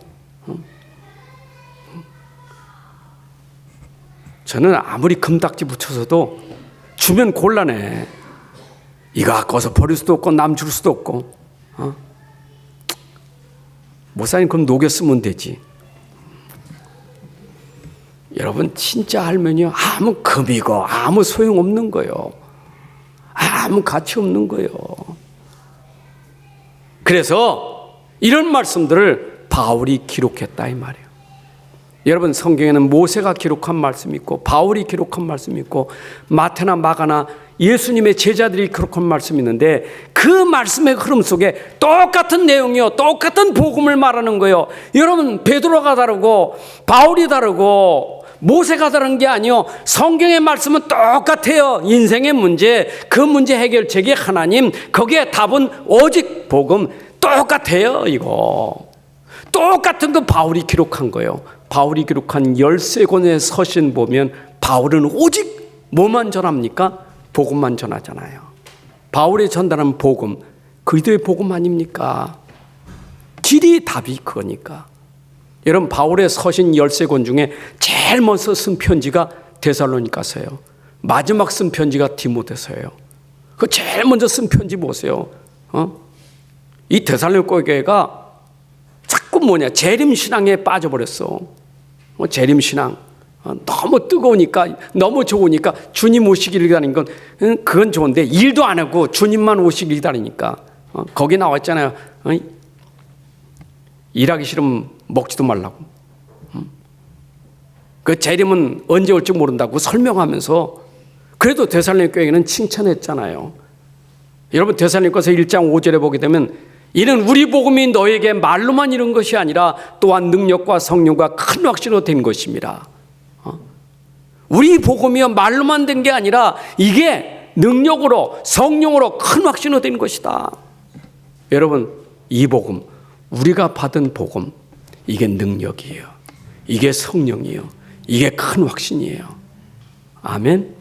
저는 아무리 금딱지 붙여서도 주면 곤란해. 이거 아까워서 버릴 수도 없고 남 줄 수도 없고. 목사님 그럼 녹여 쓰면 되지. 여러분 진짜 알면요 아무 금이고 아무 소용없는 거예요. 아무 가치 없는 거예요. 그래서 이런 말씀들을 바울이 기록했다 이 말이에요. 여러분 성경에는 모세가 기록한 말씀이 있고 바울이 기록한 말씀이 있고 마태나 마가나 예수님의 제자들이 기록한 말씀이 있는데 그 말씀의 흐름 속에 똑같은 내용이요 똑같은 복음을 말하는 거예요. 여러분 베드로가 다르고 바울이 다르고 모세가 다른 게 아니요 성경의 말씀은 똑같아요. 인생의 문제, 그 문제 해결책이 하나님, 거기에 답은 오직 복음. 똑같아요. 이거 똑같은 거 바울이 기록한 거예요. 바울이 기록한 13권의 서신 보면 바울은 오직 뭐만 전합니까? 복음만 전하잖아요. 바울이 전달한 복음, 그리스도의 복음 아닙니까? 길이 답이 그거니까. 여러분 바울의 서신 13권 중에 제일 먼저 쓴 편지가 데살로니가서예요. 마지막 쓴 편지가 디모데서예요. 그 제일 먼저 쓴 편지 보세요. 이 데살로니가 교회가 자꾸 재림신앙에 빠져버렸어. 재림신앙. 너무 뜨거우니까 너무 좋으니까 주님 오시기를 기다리는 건 그건 좋은데 일도 안 하고 주님만 오시기를 기다리니까 거기 나와 있잖아요. 일하기 싫으면 먹지도 말라고. 그 재림은 언제 올지 모른다고 설명하면서 그래도 데살로니가 교회는 칭찬했잖아요. 여러분 데살로니가서 1장 5절에 보게 되면 이는 우리 복음이 너에게 말로만 이룬 것이 아니라 또한 능력과 성령과 큰 확신으로 된 것입니다. 우리 복음이요 말로만 된 게 아니라 이게 능력으로 성령으로 큰 확신을 얻은 것이다. 여러분, 이 복음, 우리가 받은 복음, 이게 능력이에요. 이게 성령이에요. 이게 큰 확신이에요. 아멘.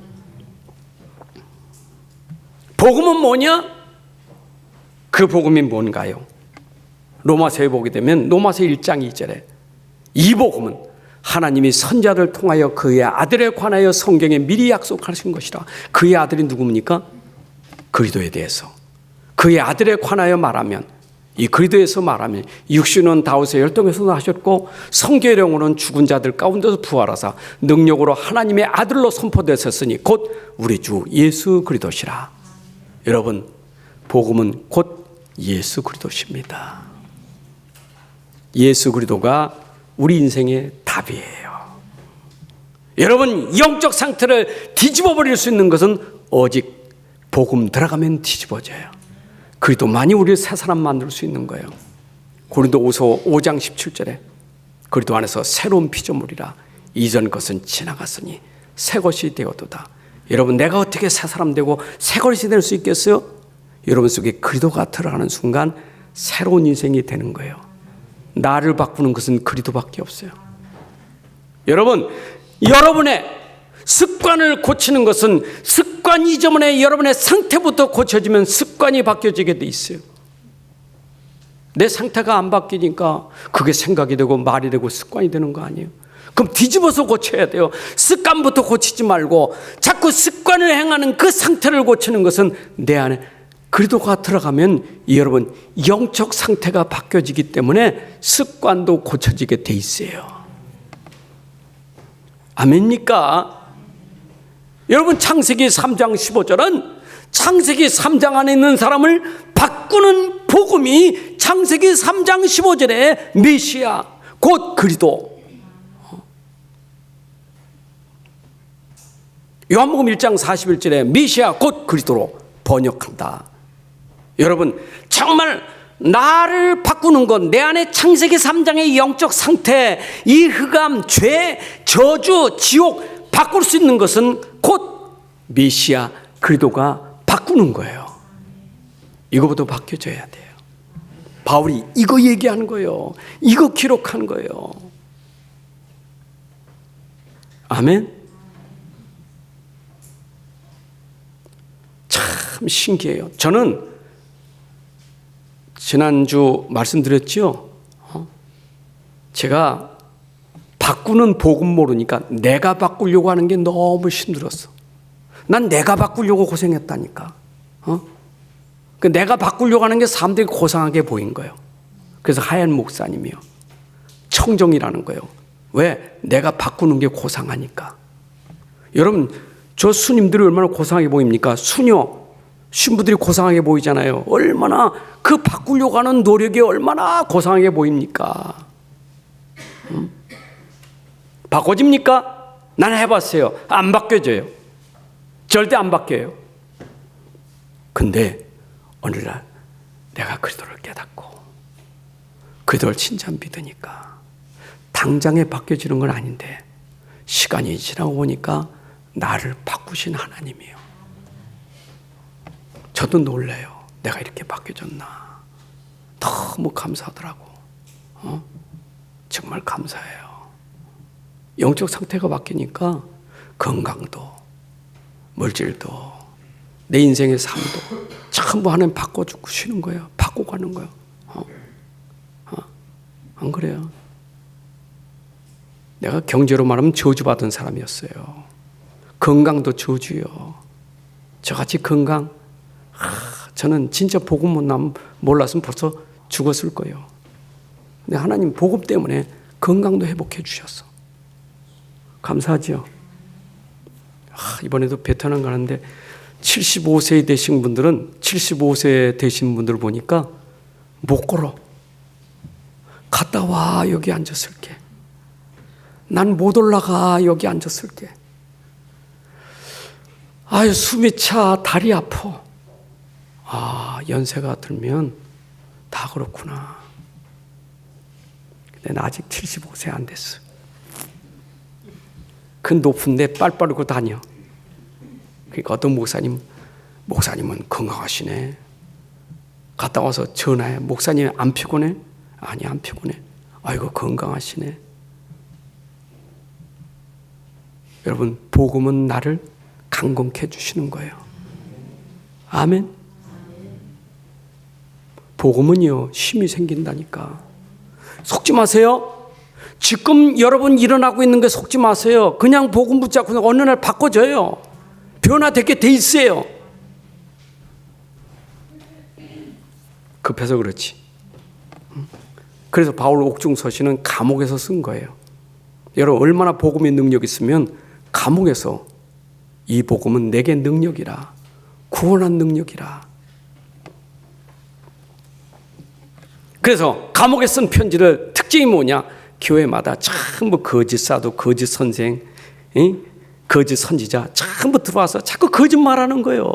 복음은 뭐냐? 그 복음이 뭔가요? 로마서에 보게 되면 로마서 1장 2절에 이 복음은 하나님이 선지자를 통하여 그의 아들에 관하여 성경에 미리 약속하신 것이라. 그의 아들이 누굽니까? 그리스도에 대해서. 그의 아들에 관하여 말하면, 이 그리스도에서 말하면 육신은 다윗의 혈통에서 나셨고 성계령으로는 죽은 자들 가운데서 부활하사 능력으로 하나님의 아들로 선포되셨으니 곧 우리 주 예수 그리스도시라. 여러분, 복음은 곧 예수 그리스도십니다. 예수 그리스도가 우리 인생의 답이에요. 여러분, 영적 상태를 뒤집어 버릴 수 있는 것은 오직 복음 들어가면 뒤집어져요. 그리스도만이 우리를 새 사람 만들 수 있는 거예요. 고린도후서 5장 17절에 그리스도 안에서 새로운 피조물이라 이전 것은 지나갔으니 새 것이 되었도다. 여러분, 내가 어떻게 새 사람 되고 새 것이 될 수 있겠어요? 여러분 속에 그리스도가 들어가는 순간 새로운 인생이 되는 거예요. 나를 바꾸는 것은 그리스도밖에 없어요. 여러분, 여러분의 습관을 고치는 것은 습관 이전에 여러분의 상태부터 고쳐지면 습관이 바뀌어지게 돼 있어요. 내 상태가 안 바뀌니까 그게 생각이 되고 말이 되고 습관이 되는 거 아니에요? 그럼 뒤집어서 고쳐야 돼요. 습관부터 고치지 말고 자꾸 습관을 행하는 그 상태를 고치는 것은 내 안에 그리스도가 들어가면 여러분 영적 상태가 바뀌어지기 때문에 습관도 고쳐지게 돼 있어요. 아멘입니까? 여러분, 창세기 3장 15절은 창세기 3장 안에 있는 사람을 바꾸는 복음이 창세기 3장 15절에 메시아 곧 그리스도, 요한복음 1장 41절에 메시아 곧 그리스도로 번역한다. 여러분, 정말 나를 바꾸는 것, 내 안에 창세기 3장의 영적 상태, 이 흑암, 죄, 저주, 지옥 바꿀 수 있는 것은 곧 메시아 그리스도가 바꾸는 거예요. 이거부터 바뀌어져야 돼요. 바울이 이거 얘기하는 거예요. 이거 기록하는 거예요. 아멘. 참 신기해요. 저는 지난주 말씀드렸죠. 제가 바꾸는 복음 모르니까 내가 바꾸려고 하는 게 너무 힘들었어. 난 내가 바꾸려고 고생했다니까. 내가 바꾸려고 하는 게 사람들이 고상하게 보인 거예요. 그래서 하얀 목사님이요. 청정이라는 거예요. 왜? 내가 바꾸는 게 고상하니까. 여러분, 저 스님들이 얼마나 고상하게 보입니까? 수녀, 신부들이 고상하게 보이잖아요. 얼마나 그 바꾸려고 하는 노력이 얼마나 고상하게 보입니까? 바꿔집니까? 난 해봤어요. 안 바뀌어져요. 절대 안 바뀌어요. 근데 어느 날 내가 그리스도를 깨닫고 그리스도를 진짜 믿으니까 당장에 바뀌어지는 건 아닌데 시간이 지나고 보니까 나를 바꾸신 하나님이에요. 저도 놀래요. 내가 이렇게 바뀌어졌나. 너무 감사하더라고. 정말 감사해요. 영적 상태가 바뀌니까 건강도 물질도 내 인생의 삶도 전부 하나님 바꿔주시는 거예요. 바꿔가는 거예요. 안 그래요? 내가 경제로 말하면 저주받은 사람이었어요. 건강도 저주요. 저같이 건강, 저는 진짜 복음 몰랐으면 벌써 죽었을 거예요. 근데 하나님 복음 때문에 건강도 회복해 주셨어. 감사하죠. 이번에도 베트남 가는데 75세 되신 분들은 75세 되신 분들 보니까 못 걸어. 갔다 와, 여기 앉았을게. 난 못 올라가, 여기 앉았을게. 아유, 숨이 차, 다리 아파. 연세가 들면 다 그렇구나. 근데 나 아직 75세 안 됐어. 그 높은데 빨 빠르고 다녀. 그러니까 어떤 목사님 목사님은 건강하시네. 갔다 와서 전화해. 목사님 안 피곤해? 아니, 안 피곤해. 아이고, 건강하시네. 여러분, 복음은 나를 강건케 해주시는 거예요. 아멘. 복음은요, 힘이 생긴다니까. 속지 마세요. 지금 여러분 일어나고 있는 게 속지 마세요. 그냥 복음 붙잡고 어느 날 바꿔져요. 변화되게 돼 있어요. 급해서 그렇지. 그래서 바울 옥중서신은 감옥에서 쓴 거예요. 여러분, 얼마나 복음의 능력이 있으면 감옥에서 이 복음은 내게 능력이라, 구원한 능력이라. 그래서 감옥에 쓴 편지를 특징이 뭐냐? 교회마다 전부 거짓 사도, 거짓 선생, 거짓 선지자 전부 들어와서 자꾸 거짓말하는 거예요.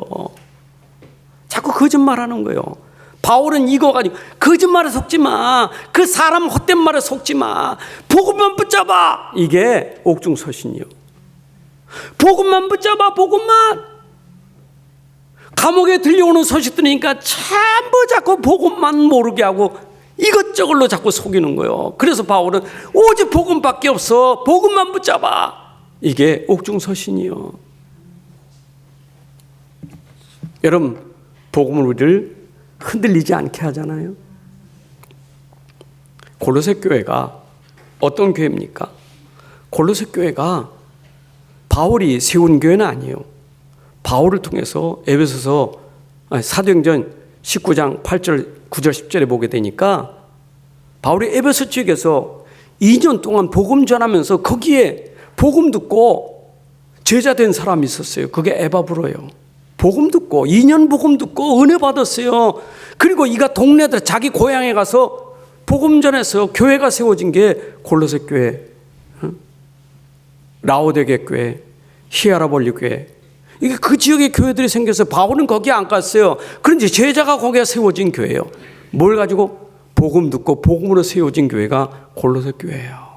자꾸 거짓말하는 거예요. 바울은 이거 가지고 거짓말에 속지 마. 그 사람 헛된 말에 속지 마. 복음만 붙잡아. 이게 옥중서신이요. 복음만 붙잡아. 복음만. 감옥에 들려오는 소식 들으니까 전부 자꾸 복음만 모르게 하고 이것저것로 자꾸 속이는 거예요. 그래서 바울은 오직 복음밖에 없어. 복음만 붙잡아. 이게 옥중서신이요. 여러분, 복음은 우리를 흔들리지 않게 하잖아요. 골로새 교회가 어떤 교회입니까? 골로새 교회가 바울이 세운 교회는 아니에요. 바울을 통해서 에베소서 사도행전 19장 8절 9절 10절에 보게 되니까 바울이 에베소 지역에서 2년 동안 복음 전하면서 거기에 복음 듣고 제자 된 사람이 있었어요. 그게 에바브로예요. 복음 듣고 2년 복음 듣고 은혜 받았어요. 그리고 이가 동네들 자기 고향에 가서 복음 전해서 교회가 세워진 게 골로새 교회, 라오디게 교회, 히에라볼리 교회. 이게 그 지역에 교회들이 생겨서 바울은 거기에 안 갔어요. 그런지 제자가 거기에 세워진 교회예요. 뭘 가지고? 복음 듣고 복음으로 세워진 교회가 골로새 교회예요.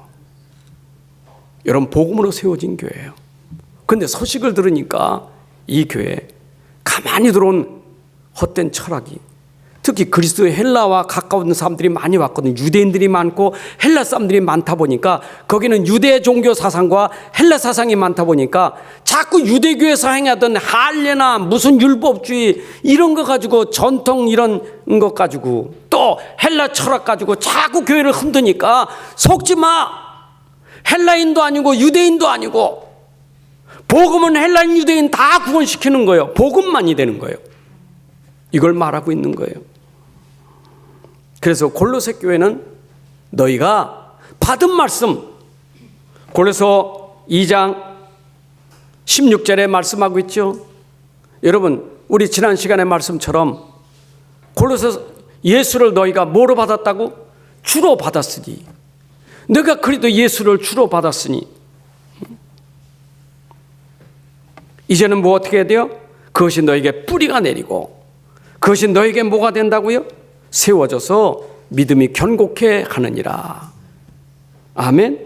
여러분, 복음으로 세워진 교회예요. 그런데 소식을 들으니까 이 교회 가만히 들어온 헛된 철학이, 특히 그리스도의 헬라와 가까운 사람들이 많이 왔거든요. 유대인들이 많고 헬라 사람들이 많다 보니까 거기는 유대 종교 사상과 헬라 사상이 많다 보니까 자꾸 유대교에서 행하던 할례나 무슨 율법주의 이런 거 가지고 전통 이런 것 가지고 또 헬라 철학 가지고 자꾸 교회를 흔드니까 속지 마. 헬라인도 아니고 유대인도 아니고 복음은 헬라인 유대인 다 구원시키는 거예요. 복음만이 되는 거예요. 이걸 말하고 있는 거예요. 그래서 골로새 교회는 너희가 받은 말씀, 골로새 2장 16절에 말씀하고 있죠. 여러분, 우리 지난 시간의 말씀처럼 골로새 예수를 너희가 뭐로 받았다고? 주로 받았으니. 너희가 그리스도 예수를 주로 받았으니 이제는 뭐 어떻게 해야 돼요? 그것이 너에게 뿌리가 내리고 그것이 너에게 뭐가 된다고요? 세워져서 믿음이 견고케 하느니라. 아멘.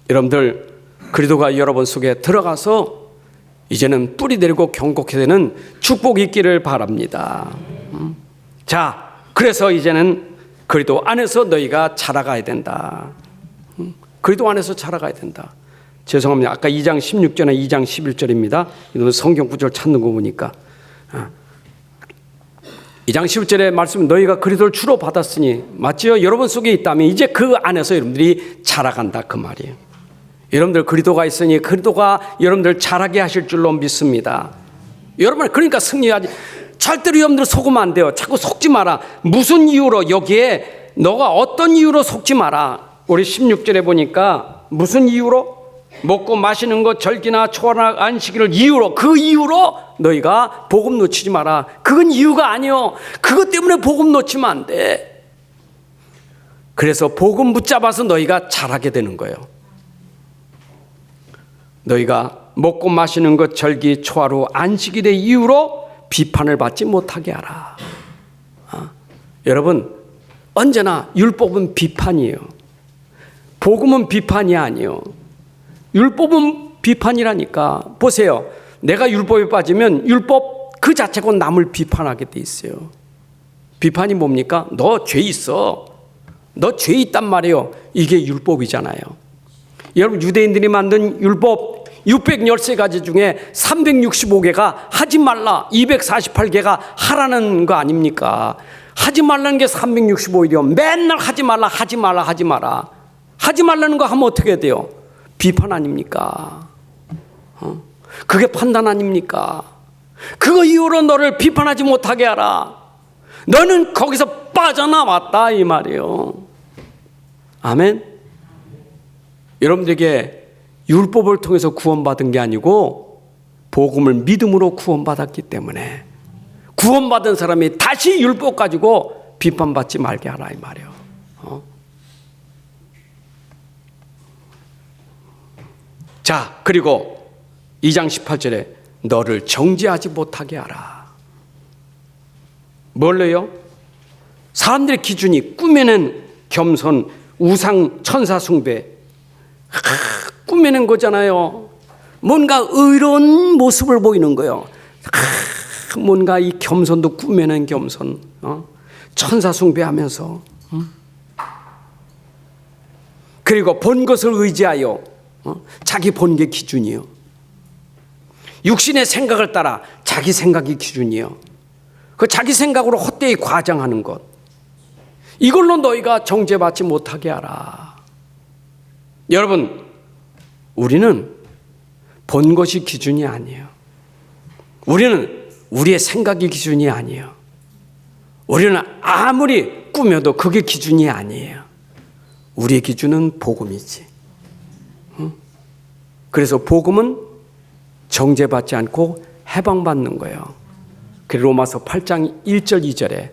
여러분들, 그리스도가 여러분 속에 들어가서 이제는 뿌리 내리고 견고케 되는 축복이 있기를 바랍니다. 자, 그래서 이제는 그리스도 안에서 너희가 자라가야 된다. 그리스도 안에서 자라가야 된다. 죄송합니다. 아까 2장 16절에 2장 11절입니다. 이놈은 성경 구절 찾는 거 보니까 2장 11절의 말씀은 너희가 그리스도를 주로 받았으니, 맞지요? 여러분 속에 있다면 이제 그 안에서 여러분들이 자라간다 그 말이에요. 여러분들 그리스도가 있으니 그리스도가 여러분들 자라게 하실 줄로 믿습니다. 여러분, 그러니까 승리하지. 절대로 여러분들 속으면 안 돼요. 자꾸 속지 마라. 무슨 이유로, 여기에 너가 어떤 이유로 속지 마라. 우리 16절에 보니까 무슨 이유로? 먹고 마시는 것, 절기나 초하나 안식일을 이유로, 그 이유로 너희가 복음 놓치지 마라. 그건 이유가 아니요. 그것 때문에 복음 놓치면 안 돼. 그래서 복음 붙잡아서 너희가 잘하게 되는 거예요. 너희가 먹고 마시는 것, 절기, 초하루, 안식일의 이유로 비판을 받지 못하게 하라. 여러분, 언제나 율법은 비판이에요. 복음은 비판이 아니에요. 율법은 비판이라니까. 보세요. 내가 율법에 빠지면 율법 그 자체가 남을 비판하게 돼 있어요. 비판이 뭡니까? 너 죄 있어. 너 죄 있단 말이에요. 이게 율법이잖아요. 여러분, 유대인들이 만든 율법 613가지 중에 365개가 하지 말라, 248개가 하라는 거 아닙니까? 하지 말라는 게 365일이요. 맨날 하지 말라, 하지 말라, 하지 마라. 하지 말라는 거 하면 어떻게 돼요? 비판 아닙니까? 그게 판단 아닙니까? 그거 이후로 너를 비판하지 못하게 하라. 너는 거기서 빠져나왔다 이 말이에요. 아멘. 여러분들에게 율법을 통해서 구원받은 게 아니고 복음을 믿음으로 구원받았기 때문에 구원받은 사람이 다시 율법 가지고 비판받지 말게 하라 이 말이에요. 자, 그리고 2장 18절에 너를 정죄하지 못하게 하라. 뭘로요? 사람들의 기준이 꾸며낸 겸손, 우상, 천사 숭배, 꾸며낸 거잖아요. 뭔가 의로운 모습을 보이는 거예요. 뭔가 이 겸손도 꾸며낸 겸손, 천사 숭배하면서, 그리고 본 것을 의지하여 자기 본 게 기준이요. 육신의 생각을 따라 자기 생각이 기준이요. 그 자기 생각으로 헛되이 과장하는 것, 이걸로 너희가 정죄받지 못하게 하라. 여러분, 우리는 본 것이 기준이 아니에요. 우리는 우리의 생각이 기준이 아니에요. 우리는 아무리 꾸며도 그게 기준이 아니에요. 우리의 기준은 복음이지. 그래서 복음은 정죄받지 않고 해방받는 거예요. 그리고 로마서 8장 1절 2절에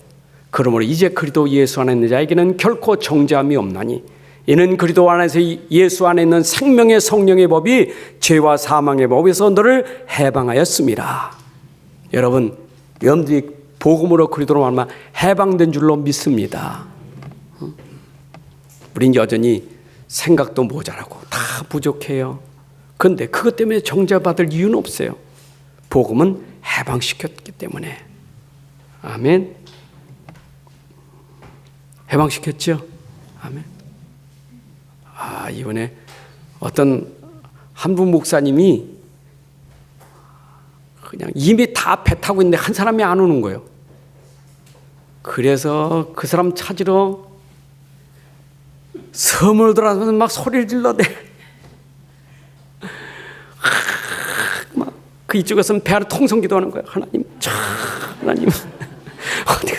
그러므로 이제 그리스도 예수 안에 있는 자에게는 결코 정죄함이 없나니 이는 그리스도 안에서 예수 안에 있는 생명의 성령의 법이 죄와 사망의 법에서 너를 해방하였습니다. 여러분, 여러분들이 복음으로 그리스도로 말미암아 해방된 줄로 믿습니다. 우린 여전히 생각도 모자라고 다 부족해요. 그런데 그것 때문에 정죄받을 이유는 없어요. 복음은 해방시켰기 때문에. 아멘. 해방시켰죠? 아멘. 이번에 어떤 한 분 목사님이 그냥 이미 다 배 타고 있는데 한 사람이 안 오는 거예요. 그래서 그 사람 찾으러 섬을 돌아서면서 막 소리를 질러대. 막 그 이쪽에서는 배 안에 통성기도 하는 거예요. 하나님, 하나님, 어디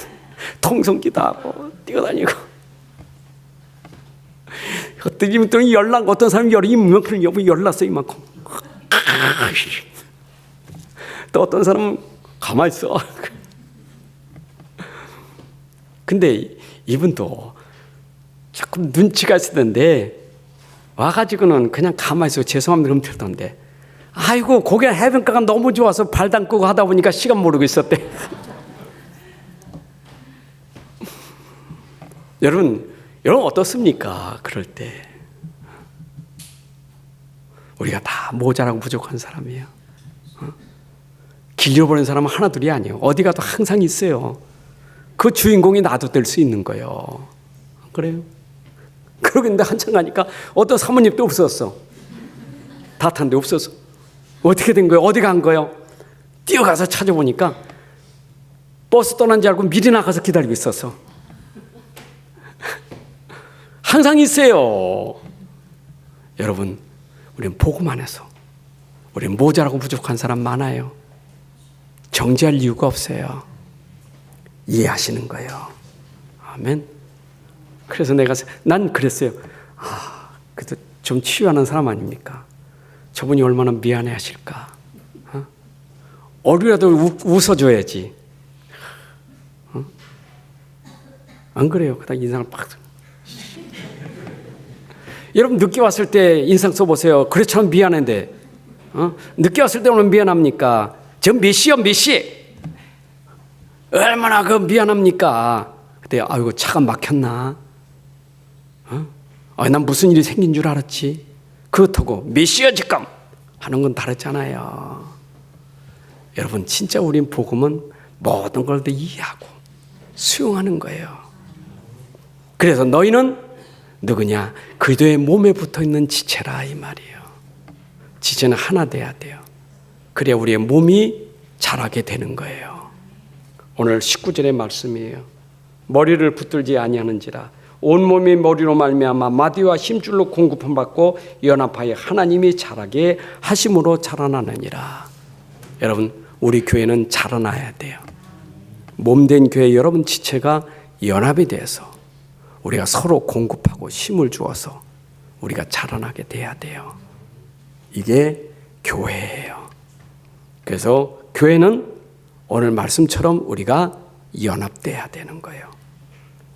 통성기도 하고 뛰어다니고. 어떤 열난 어떤 사람이 열이 이만큼 열났어요, 이만큼. 또 어떤 사람은 가만히 있어. 근데 이분도 조금 눈치가 있었는데 와가지고는 그냥 가만히 있어. 죄송합니다 그러던데. 아이고, 거기 해변가가 너무 좋아서 발 담그고 하다 보니까 시간 모르고 있었대. 여러분 어떻습니까? 그럴 때 우리가 다 모자라고 부족한 사람이에요. 길 잃어버린 사람은 하나둘이 아니에요. 어디 가도 항상 있어요. 그 주인공이 나도 될 수 있는 거예요. 그래요? 그러는데 한참 가니까 어떤 사모님도 없었어. 다 탄데 없었어. 어떻게 된 거예요? 어디 간 거예요? 뛰어가서 찾아보니까 버스 떠난 줄 알고 미리 나가서 기다리고 있었어. 항상 있어요. 여러분, 우리는 복음 안에서 우리는 모자라고 부족한 사람 많아요. 정죄할 이유가 없어요. 이해하시는 거예요. 아멘. 그래서 난 그랬어요. 그래도 좀 치유하는 사람 아닙니까? 저분이 얼마나 미안해 하실까. 얼굴이라도 웃어줘야지. 안 그래요? 그다음 인상을 팍. 여러분, 늦게 왔을 때 인상 써보세요. 그렇지만 미안한데. 늦게 왔을 때 오늘 미안합니까? 저 몇 시요, 몇 시? 얼마나 미안합니까? 그때 아이고 차가 막혔나? 난 무슨 일이 생긴 줄 알았지. 그렇다고 몇 시야 지금? 하는 건 다르잖아요. 여러분 진짜 우린 복음은 모든 걸 다 이해하고 수용하는 거예요. 그래서 너희는 누구냐? 그리스도의 몸에 붙어있는 지체라 이 말이에요. 지체는 하나 돼야 돼요. 그래야 우리의 몸이 자라게 되는 거예요. 오늘 19절의 말씀이에요. 머리를 붙들지 아니하는지라 온몸이 머리로 말미암아 마디와 힘줄로 공급함 받고 연합하여 하나님이 자라게 하심으로 자라나느니라. 여러분 우리 교회는 자라나야 돼요. 몸된 교회 여러분 지체가 연합이 돼서 우리가 서로 공급하고 힘을 주어서 우리가 자라나게 돼야 돼요. 이게 교회예요. 그래서 교회는 오늘 말씀처럼 우리가 연합돼야 되는 거예요.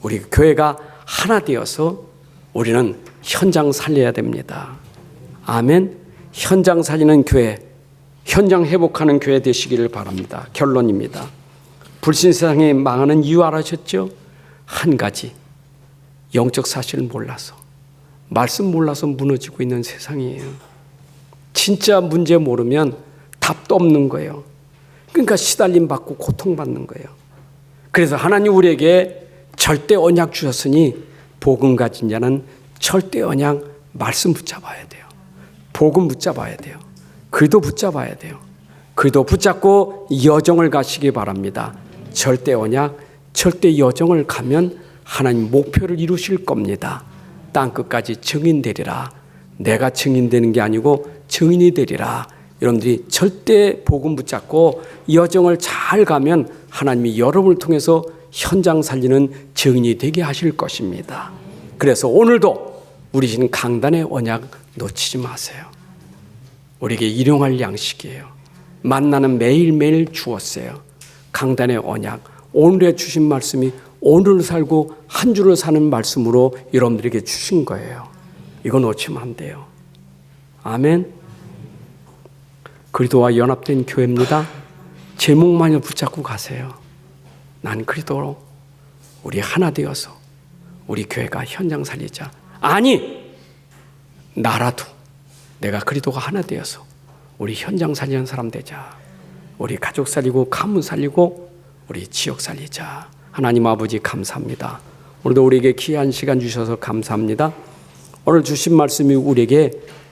우리 교회가 하나 되어서 우리는 현장 살려야 됩니다. 아멘. 현장 살리는 교회, 현장 회복하는 교회 되시기를 바랍니다. 결론입니다. 불신 세상이 망하는 이유 알아셨죠? 한 가지, 영적 사실을 몰라서, 말씀 몰라서 무너지고 있는 세상이에요. 진짜 문제 모르면 답도 없는 거예요. 그러니까 시달림 받고 고통받는 거예요. 그래서 하나님 우리에게 절대 언약 주셨으니 복음 가진 자는 절대 언약 말씀 붙잡아야 돼요. 복음 붙잡아야 돼요. 그리도 붙잡아야 돼요. 그리도 붙잡고 여정을 가시기 바랍니다. 절대 언약, 절대 여정을 가면 하나님 목표를 이루실 겁니다. 땅끝까지 증인되리라. 내가 증인되는 게 아니고 증인이 되리라. 여러분들이 절대 복음 붙잡고 여정을 잘 가면 하나님이 여러분을 통해서 현장 살리는 증인이 되게 하실 것입니다. 그래서 오늘도 우리 지금 강단의 언약 놓치지 마세요. 우리에게 일용할 양식이에요. 만나는 매일매일 주었어요. 강단의 언약, 오늘에 주신 말씀이 오늘 살고 한 주를 사는 말씀으로 여러분들에게 주신 거예요. 이거 놓치면 안 돼요. 아멘. 그리스도와 연합된 교회입니다. 제목만을 붙잡고 가세요. 난 그리스도로 우리 하나 되어서 우리 교회가 현장 살리자. 아니, 나라도 내가 그리스도가 하나 되어서 우리 현장 살리는 사람 되자. 우리 가족 살리고 가문 살리고 우리 지역 살리자. 하나님 아버지 감사합니다. 오늘도 우리에게 귀한 시간 주셔서 감사합니다. 오늘 주신 말씀이 우리에게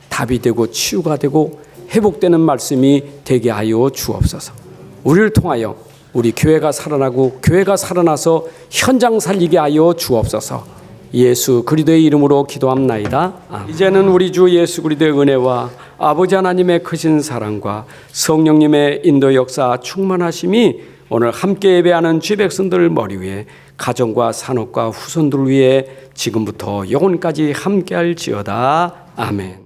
답이 되고 치유가 되고 회복되는 말씀이 되게 하여 주옵소서. 우리를 통하여 우리 교회가 살아나고 교회가 살아나서 현장 살리게 하여 주옵소서. 예수 그리스도의 이름으로 기도합나이다. 아멘. 이제는 우리 주 예수 그리스도의 은혜와 아버지 하나님의 크신 사랑과 성령님의 인도 역사 충만하심이 오늘 함께 예배하는 주 백성들 머리 위에 가정과 산업과 후손들 위에 지금부터 영원까지 함께할지어다. 아멘.